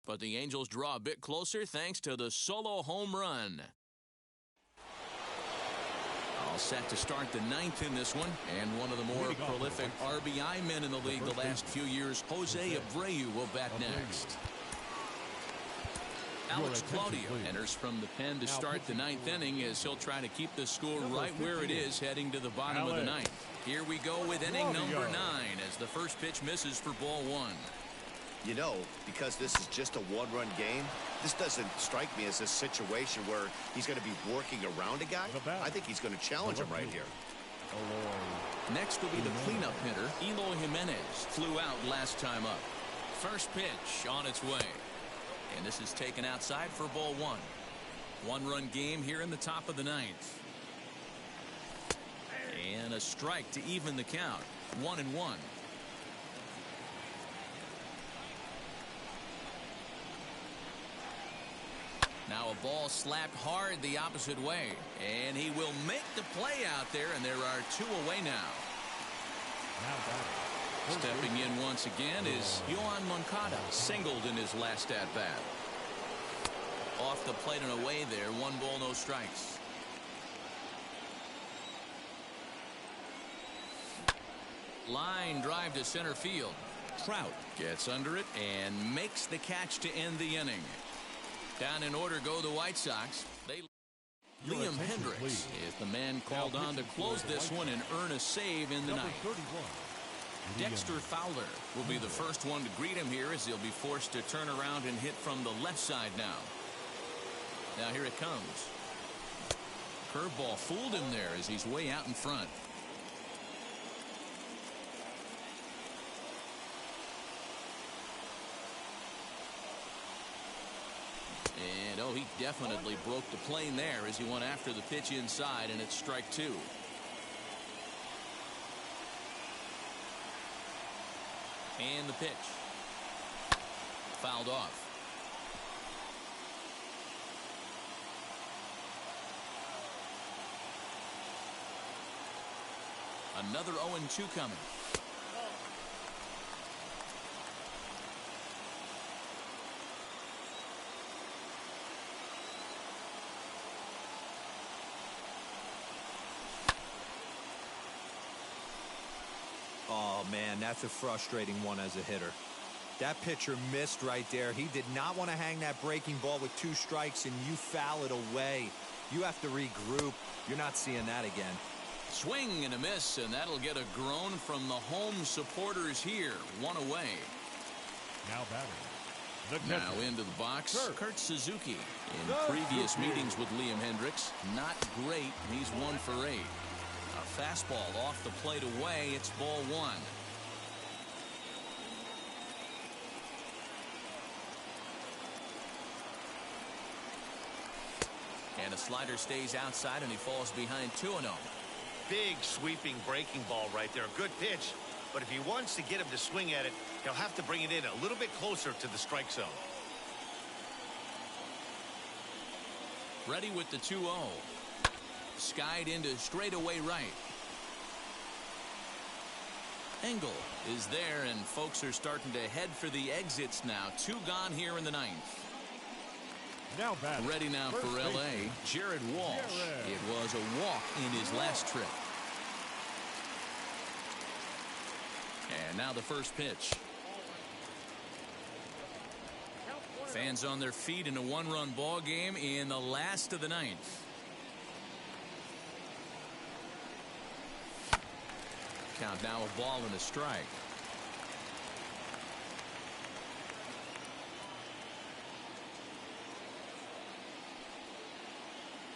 But the Angels draw a bit closer thanks to the solo home run. All set to start the 9th in this one, and one of the more prolific RBI men in the league the last few years, Jose Abreu, will bat next. Alex Claudio enters from the pen to start the 9th inning as he'll try to keep the score right where it is heading to the bottom of the 9th. Here we go with inning number 9 as the first pitch misses for ball 1. You know, because this is just a 1-run game, this doesn't strike me as a situation where he's going to be working around a guy. I think he's going to challenge him right here. Next will be the cleanup hitter. Eloy Jimenez flew out last time up. First pitch on its way. And this is taken outside for ball 1. 1-run game here in the top of the 9th. And a strike to even the count. 1-1. Now a ball slapped hard the opposite way. And he will make the play out there, and there are 2 away now. Stepping in once again is Yohan Moncada, singled in his last at-bat. Off the plate and away there, 1 ball, no strikes. Line drive to center field. Trout gets under it and makes the catch to end the inning. Down in order go the White Sox. Liam Hendricks is the man called on to close this one and earn a save in the 9th. Dexter Fowler will be the first one to greet him here as he'll be forced to turn around and hit from the left side now. Now here it comes. Curveball fooled him there as he's way out in front. And oh, he definitely broke the plane there as he went after the pitch inside, and it's strike 2. And the pitch. Fouled off. Another 0-2 coming. Oh, man, that's a frustrating one as a hitter. That pitcher missed right there. He did not want to hang that breaking ball with 2 strikes, and you foul it away. You have to regroup. You're not seeing that again. Swing and a miss, and that'll get a groan from the home supporters here. 1 away. Now batting. Now into the box, Kurt Suzuki. In previous meetings with Liam Hendricks, not great. He's 1 for 8. A fastball off the plate away. It's ball 1. And a slider stays outside, and he falls behind 2-0. Big sweeping breaking ball right there. Good pitch. But if he wants to get him to swing at it, he'll have to bring it in a little bit closer to the strike zone. Ready with the 2-0. Skied into straightaway right. Engel is there, and folks are starting to head for the exits now. 2 gone here in the 9th. Now batting. Ready now for L.A., Jared Walsh. It was a walk in his last trip. And now the first pitch. Fans on their feet in a 1-run ball game in the last of the 9th. Count now a ball and a strike.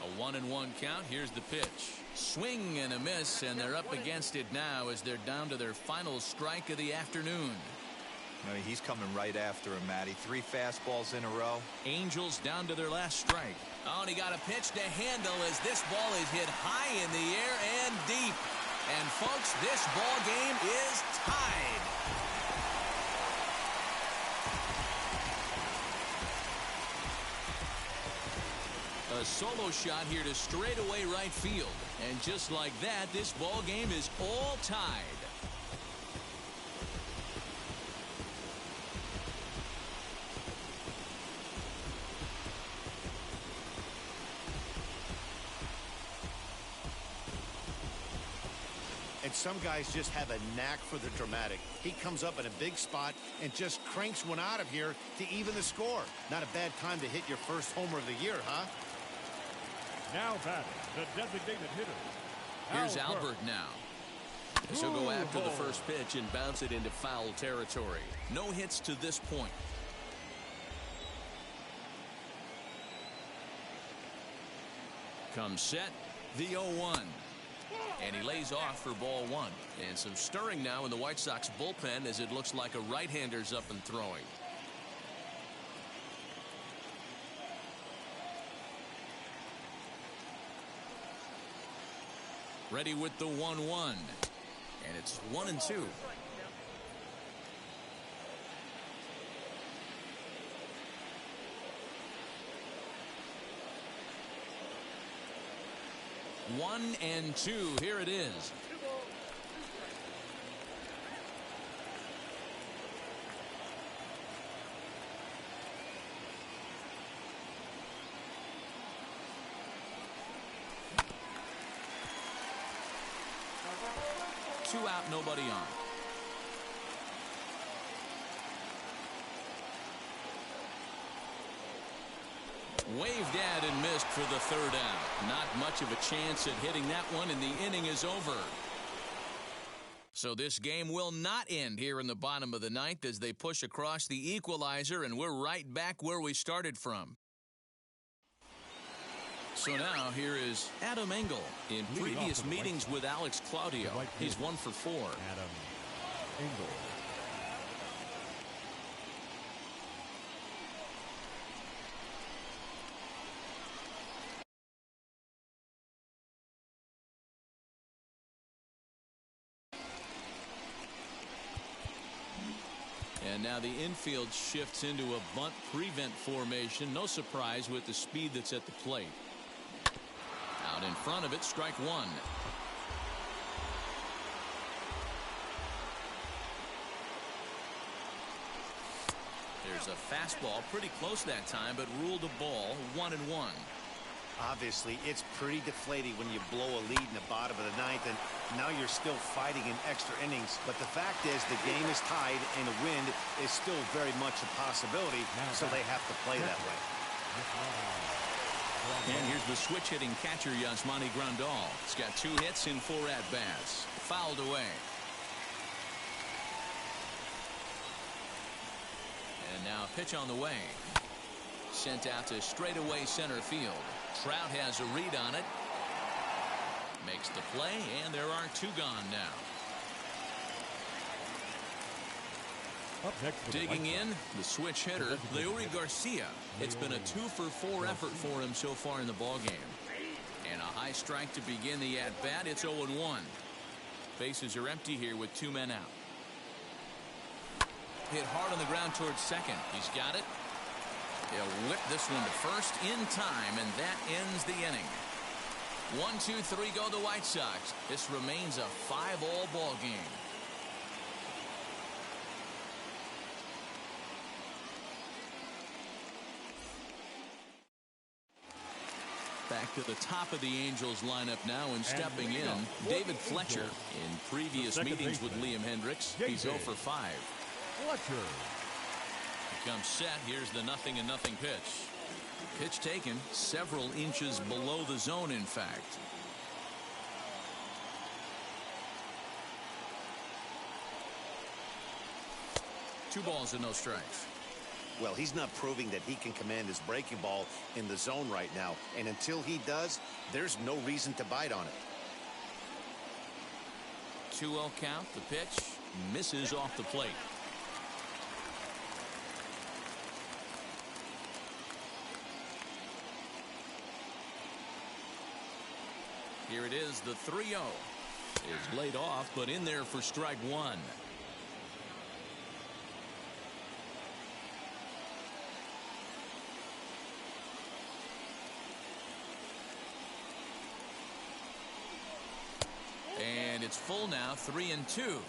A 1-1 count. Here's the pitch. Swing and a miss, and they're up against it now as they're down to their final strike of the afternoon. I mean, he's coming right after him, Matty. 3 fastballs in a row. Angels down to their last strike. Oh, and he got a pitch to handle as this ball is hit high in the air and deep. And folks, this ball game is tied. A solo shot here to straightaway right field. And just like that, this ball game is all tied. And some guys just have a knack for the dramatic. He comes up in a big spot and just cranks one out of here to even the score. Not a bad time to hit your first homer of the year, huh? Now batting, the designated hitter. Here's Albert now. So go after the first pitch and bounce it into foul territory. No hits to this point. Comes set, the 0-1. And he lays off for ball 1. And some stirring now in the White Sox bullpen as it looks like a right-hander's up and throwing. Ready with the 1-1. And it's 1-2. One and two. Here it is. Two out, nobody on. Waved at and missed for the third out. Not much of a chance at hitting that one, and the inning is over. So this game will not end here in the bottom of the ninth as they push across the equalizer, and we're right back where we started from. So now here is Adam Engel. In previous meetings with Alex Claudio, he's 1 for 4. Adam Engel. And now the infield shifts into a bunt prevent formation. No surprise with the speed that's at the plate. Out in front of it, strike 1. There's a fastball pretty close that time, but ruled a ball. 1-1. Obviously, it's pretty deflating when you blow a lead in the bottom of the ninth, and now you're still fighting in extra innings. But the fact is, the game is tied, and a win is still very much a possibility, so they have to play that way. And here's the switch-hitting catcher, Yasmani Grandal. He's got 2 hits in 4 at-bats. Fouled away. And now a pitch on the way. Sent out to straightaway center field. Trout has a read on it. Makes the play, and there are 2 gone now. Up next, digging in, the switch hitter, Leori Garcia. It's been a 2 for 4 effort for him so far in the ballgame. And a high strike to begin the at-bat. It's 0-1. Bases are empty here with 2 men out. Hit hard on the ground towards second. He's got it. He'll whip this one to first in time, and that ends the inning. 1, 2, 3 go the White Sox. This remains a 5-all ball game. Back to the top of the Angels lineup now, and stepping in, David Fletcher. In previous meetings with Liam Hendricks, he's 0 for 5. Fletcher. He comes set. Here's the 0-0 pitch. Pitch taken several inches below the zone, in fact. Two balls and no strikes. Well, he's not proving that he can command his breaking ball in the zone right now. And until he does, there's no reason to bite on it. 2-0 count. The pitch misses off the plate. Here it is, the 3-0 is laid off, but in there for strike one. And it's full now, 3-2.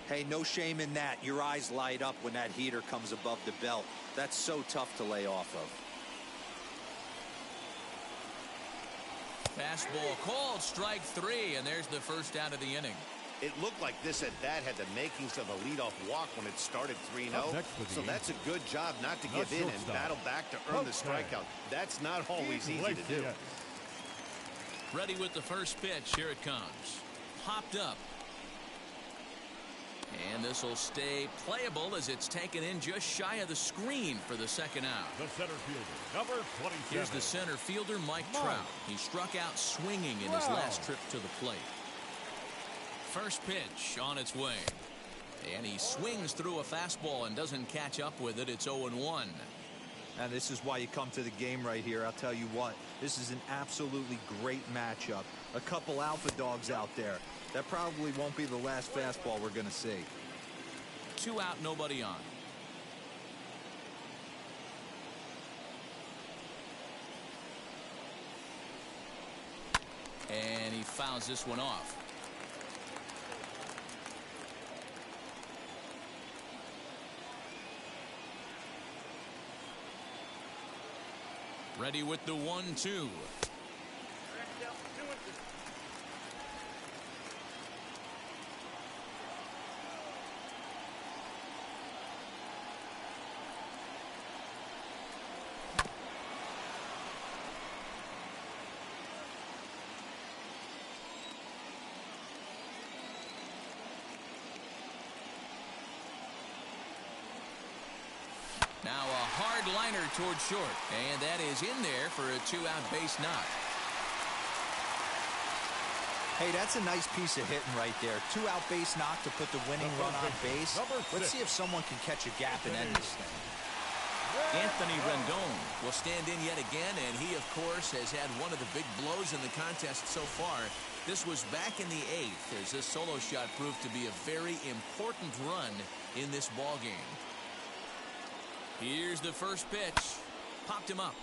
Hey, no shame in that. Your eyes light up when that heater comes above the belt. That's so tough to lay off of. Fastball called, strike three, and there's the first out of the inning. It looked like this at-bat had the makings of a leadoff walk when it started 3-0. So that's a good job not to give in and battle back to earn the strikeout. That's not always easy to do. Ready with the first pitch. Here it comes. Popped up. And this will stay playable as it's taken in just shy of the screen for the second out. The center fielder, number 27. Here's the center fielder, Mike Trout. He struck out swinging in his last trip to the plate. First pitch on its way. And he swings through a fastball and doesn't catch up with it. It's 0-1. And this is why you come to the game right here. I'll tell you what, this is an absolutely great matchup. A couple alpha dogs out there. That probably won't be the last fastball we're going to see. 2 out, nobody on. And he fouls this one off. Ready with the 1-2. Now a hard liner towards short, and that is in there for a 2-out base knock. Hey, that's a nice piece of hitting right there. 2-out base knock to put the winning run on base. Let's see if someone can catch a gap and end this thing. Anthony Rendon will stand in yet again, and he, of course, has had one of the big blows in the contest so far. This was back in the 8th, as this solo shot proved to be a very important run in this ball game. Here's the first pitch. Popped him up.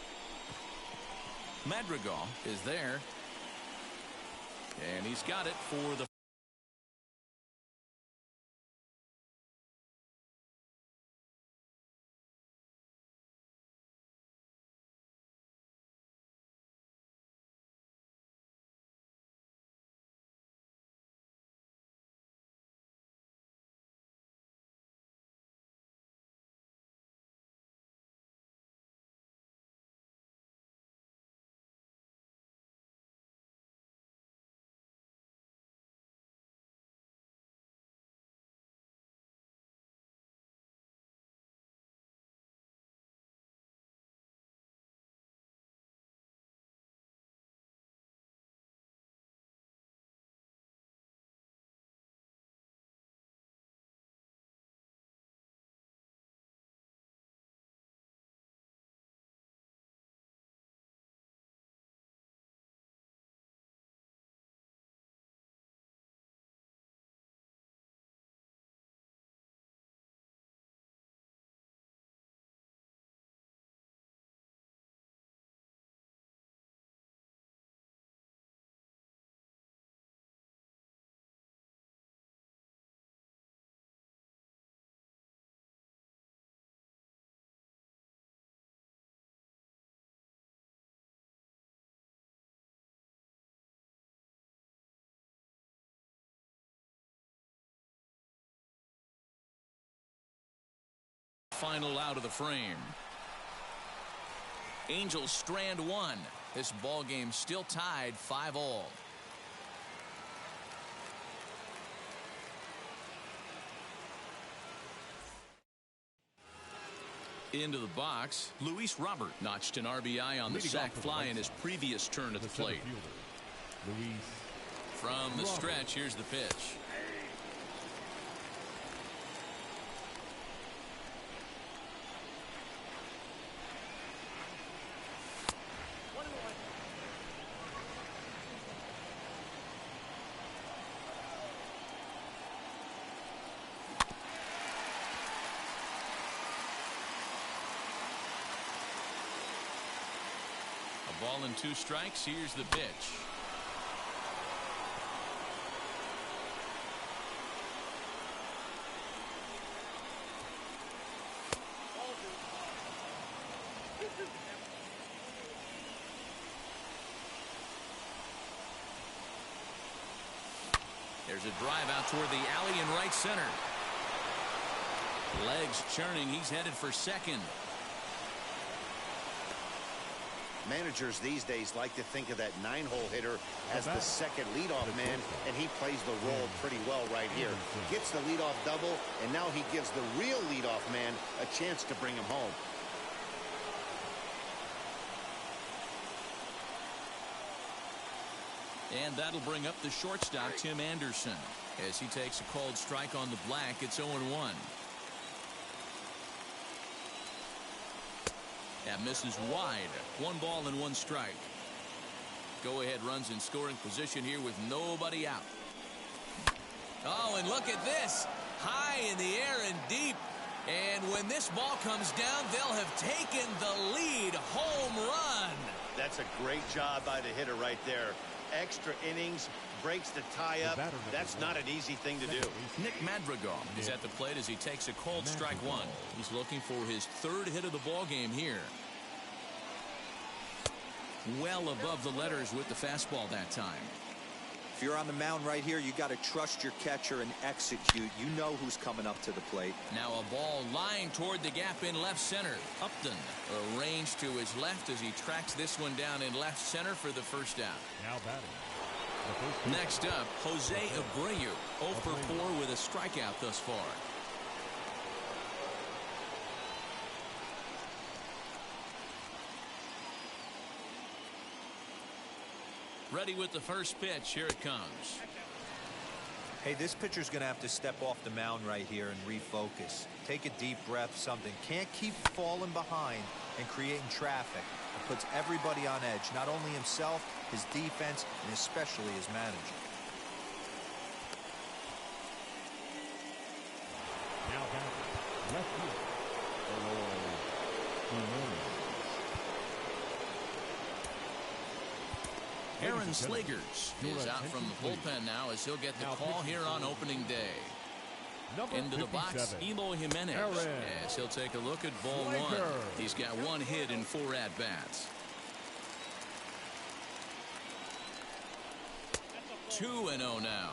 Madrigal is there. And he's got it for the final out of the frame. Angels strand one. This ball game still tied 5-all. Into the box, Luis Robert notched an RBI on the sac fly in his previous turn at the plate. From the stretch, here's the pitch. Ball and 2 strikes. Here's the pitch. There's a drive out toward the alley in right center. Legs churning. He's headed for second. Managers these days like to think of that 9-hole hitter as the second leadoff man, and he plays the role pretty well right here. Gets the leadoff double, and now he gives the real leadoff man a chance to bring him home. And that'll bring up the shortstop, Tim Anderson. As he takes a called strike on the black, it's 0-1. That misses wide. 1 ball and 1 strike. Go ahead runs in scoring position here with nobody out. Oh, and look at this. High in the air and deep. And when this ball comes down, they'll have taken the lead. Home run. That's a great job by the hitter right there. Extra innings, breaks the tie up. That's not an easy thing to do. Nick Madrigal is at the plate as he takes a called strike 1. He's looking for his 3rd hit of the ball game here. Well above the letters with the fastball that time. If you're on the mound right here, you got to trust your catcher and execute. You know who's coming up to the plate. Now a ball lying toward the gap in left center. Upton arranged to his left as he tracks this one down in left center for the first out. Now batting. Next up, Jose Abreu, 0 for 4 with a strikeout thus far. Ready with the first pitch. Here it comes. Hey, this pitcher's going to have to step off the mound right here and refocus. Take a deep breath, something. Can't keep falling behind and creating traffic. It puts everybody on edge, not only himself, his defense, and especially his manager. Now batting. Left field. Aaron Slegers is out from the bullpen now as he'll get the call here on opening day. Into the box, Eloy Jimenez, as he'll take a look at ball 1. He's got 1 hit in 4 at-bats. 2-0 now.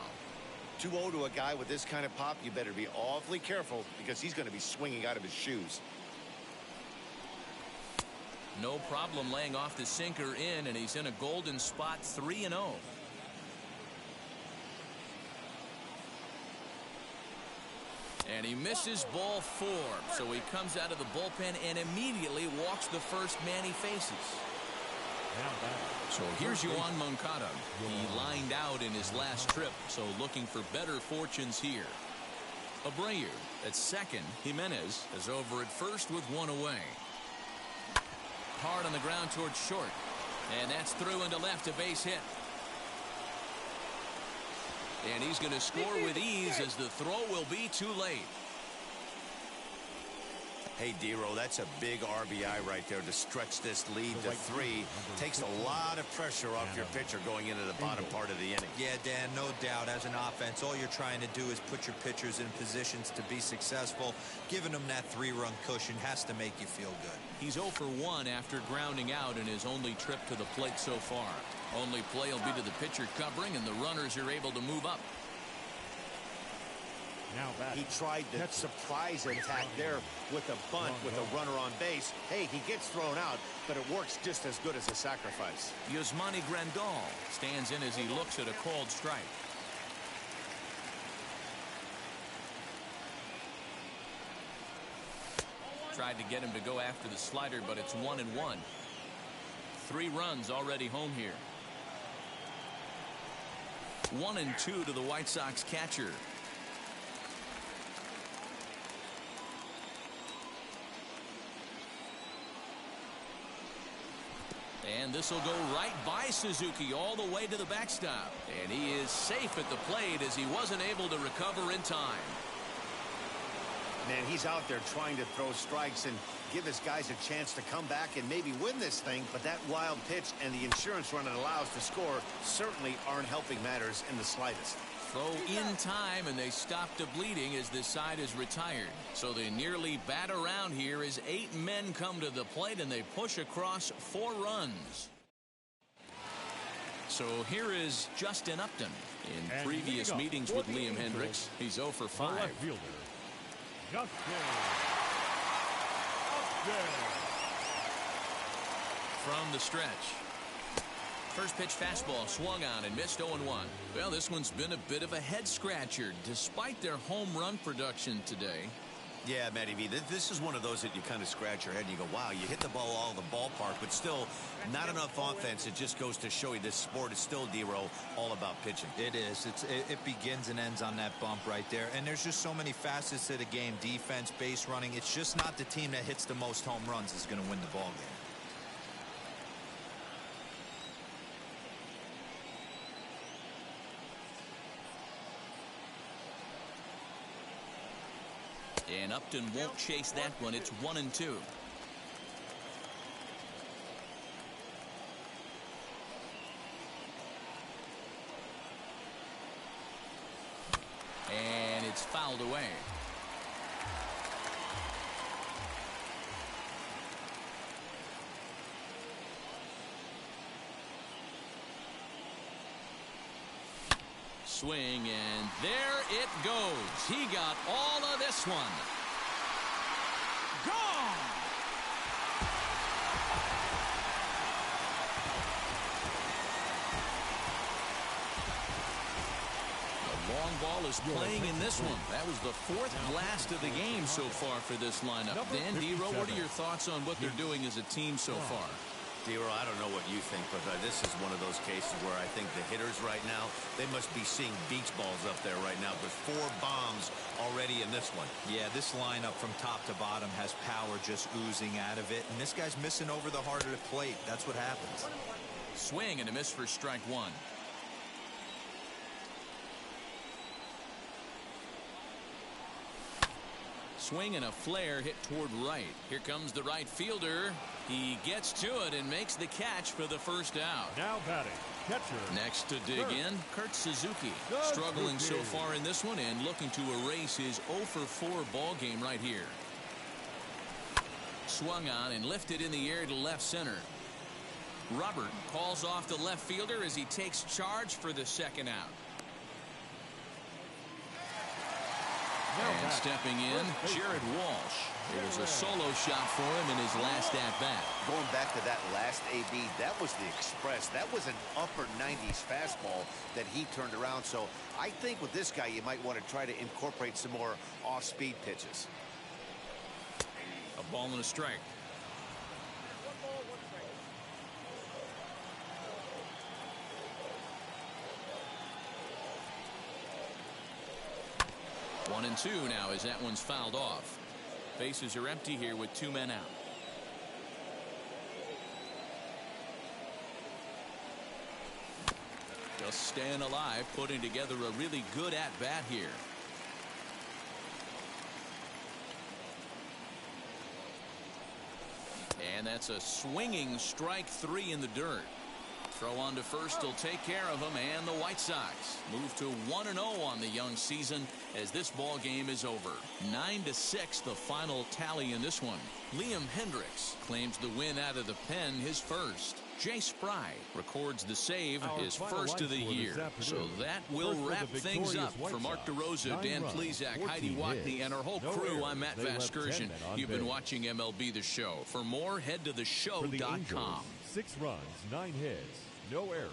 2-0 to a guy with this kind of pop, you better be awfully careful because he's going to be swinging out of his shoes. No problem laying off the sinker in, and he's in a golden spot. 3-0. And he misses ball 4, so he comes out of the bullpen and immediately walks the first man he faces. So here's Yoan Moncada. He lined out in his last trip, so looking for better fortunes here. Abreu at second. Jimenez is over at first with 1 away. Hard on the ground towards short, and that's through into left, a base hit. And he's going to score with ease as the throw will be too late. Hey, D-Row, that's a big RBI right there to stretch this lead to 3. Takes a lot of pressure off your pitcher going into the bottom part of the inning. Yeah, Dan, no doubt. As an offense, all you're trying to do is put your pitchers in positions to be successful. Giving them that 3-run cushion has to make you feel good. He's 0 for 1 after grounding out in his only trip to the plate so far. Only play will be to the pitcher covering, and the runners are able to move up. He tried the surprise attack there with a bunt with a runner on base. Hey, he gets thrown out, but it works just as good as a sacrifice. Yasmani Grandal stands in as he looks at a called strike. Tried to get him to go after the slider, but it's 1-1. 3 runs already home here. 1-2 to the White Sox catcher. And this will go right by Suzuki all the way to the backstop. And he is safe at the plate as he wasn't able to recover in time. Man, he's out there trying to throw strikes and give his guys a chance to come back and maybe win this thing. But that wild pitch and the insurance run it allows to score certainly aren't helping matters in the slightest. Throw in time, and they stop the bleeding as this side is retired. So they nearly bat around here as 8 men come to the plate, and they push across 4 runs. So here is Justin Upton. In previous meetings with Liam Hendricks, he's 0 for 5. Left fielder, Justin Upton. From the stretch. First pitch fastball swung on and missed 0-1. Well, this one's been a bit of a head scratcher despite their home run production today. Yeah, Matty V, this is one of those that you kind of scratch your head and you go, wow, you hit the ball all the ballpark, but still not enough offense. It just goes to show you this sport is still, D-Row, all about pitching. It is. It begins and ends on that bump right there. And there's just so many facets to the game. Defense, base running. It's just not the team that hits the most home runs is going to win the ball game. And Upton won't chase that one. It's 1-2. And it's fouled away. Swing, and there it goes. He got all of this one. Gone! The long ball is playing in this one. That was the 4th blast of the game so far for this lineup. Dan, D-Row, what are your thoughts on what they're doing as a team so far? D-Row, I don't know what you think, but this is one of those cases where I think the hitters right now, they must be seeing beach balls up there right now. There's 4 bombs already in this one. Yeah, this lineup from top to bottom has power just oozing out of it, and this guy's missing over the heart of the plate. That's what happens. Swing and a miss for strike 1. Swing and a flare hit toward right. Here comes the right fielder. He gets to it and makes the catch for the first out. Now batting, catcher. Next to dig in, Kurt Suzuki. Struggling so far in this one and looking to erase his 0 for 4 ball game right here. Swung on and lifted in the air to left center. Robert calls off the left fielder as he takes charge for the second out. And stepping in, Jared Walsh. It was a solo shot for him in his last at-bat. Going back to that last AB, that was the express. That was an upper 90s fastball that he turned around. So I think with this guy, you might want to try to incorporate some more off-speed pitches. A ball and a strike. One and 2 now as that one's fouled off. Bases are empty here with 2 men out. Just staying alive, putting together a really good at-bat here. And that's a swinging strike 3 in the dirt. Throw on to first will take care of him, and the White Sox move to 1-0 on the young season as this ball game is over. 9-6 the final tally in this one. Liam Hendricks claims the win out of the pen, his first. Jay Spry records the save, his first of the year. So that will wrap things up. For Mark DeRosa, Dan Plesac, Heidi Watney, and our whole crew, I'm Matt Vasgersian. You've been watching MLB The Show. For more, head to theshow.com. 6 runs, 9 hits, no errors.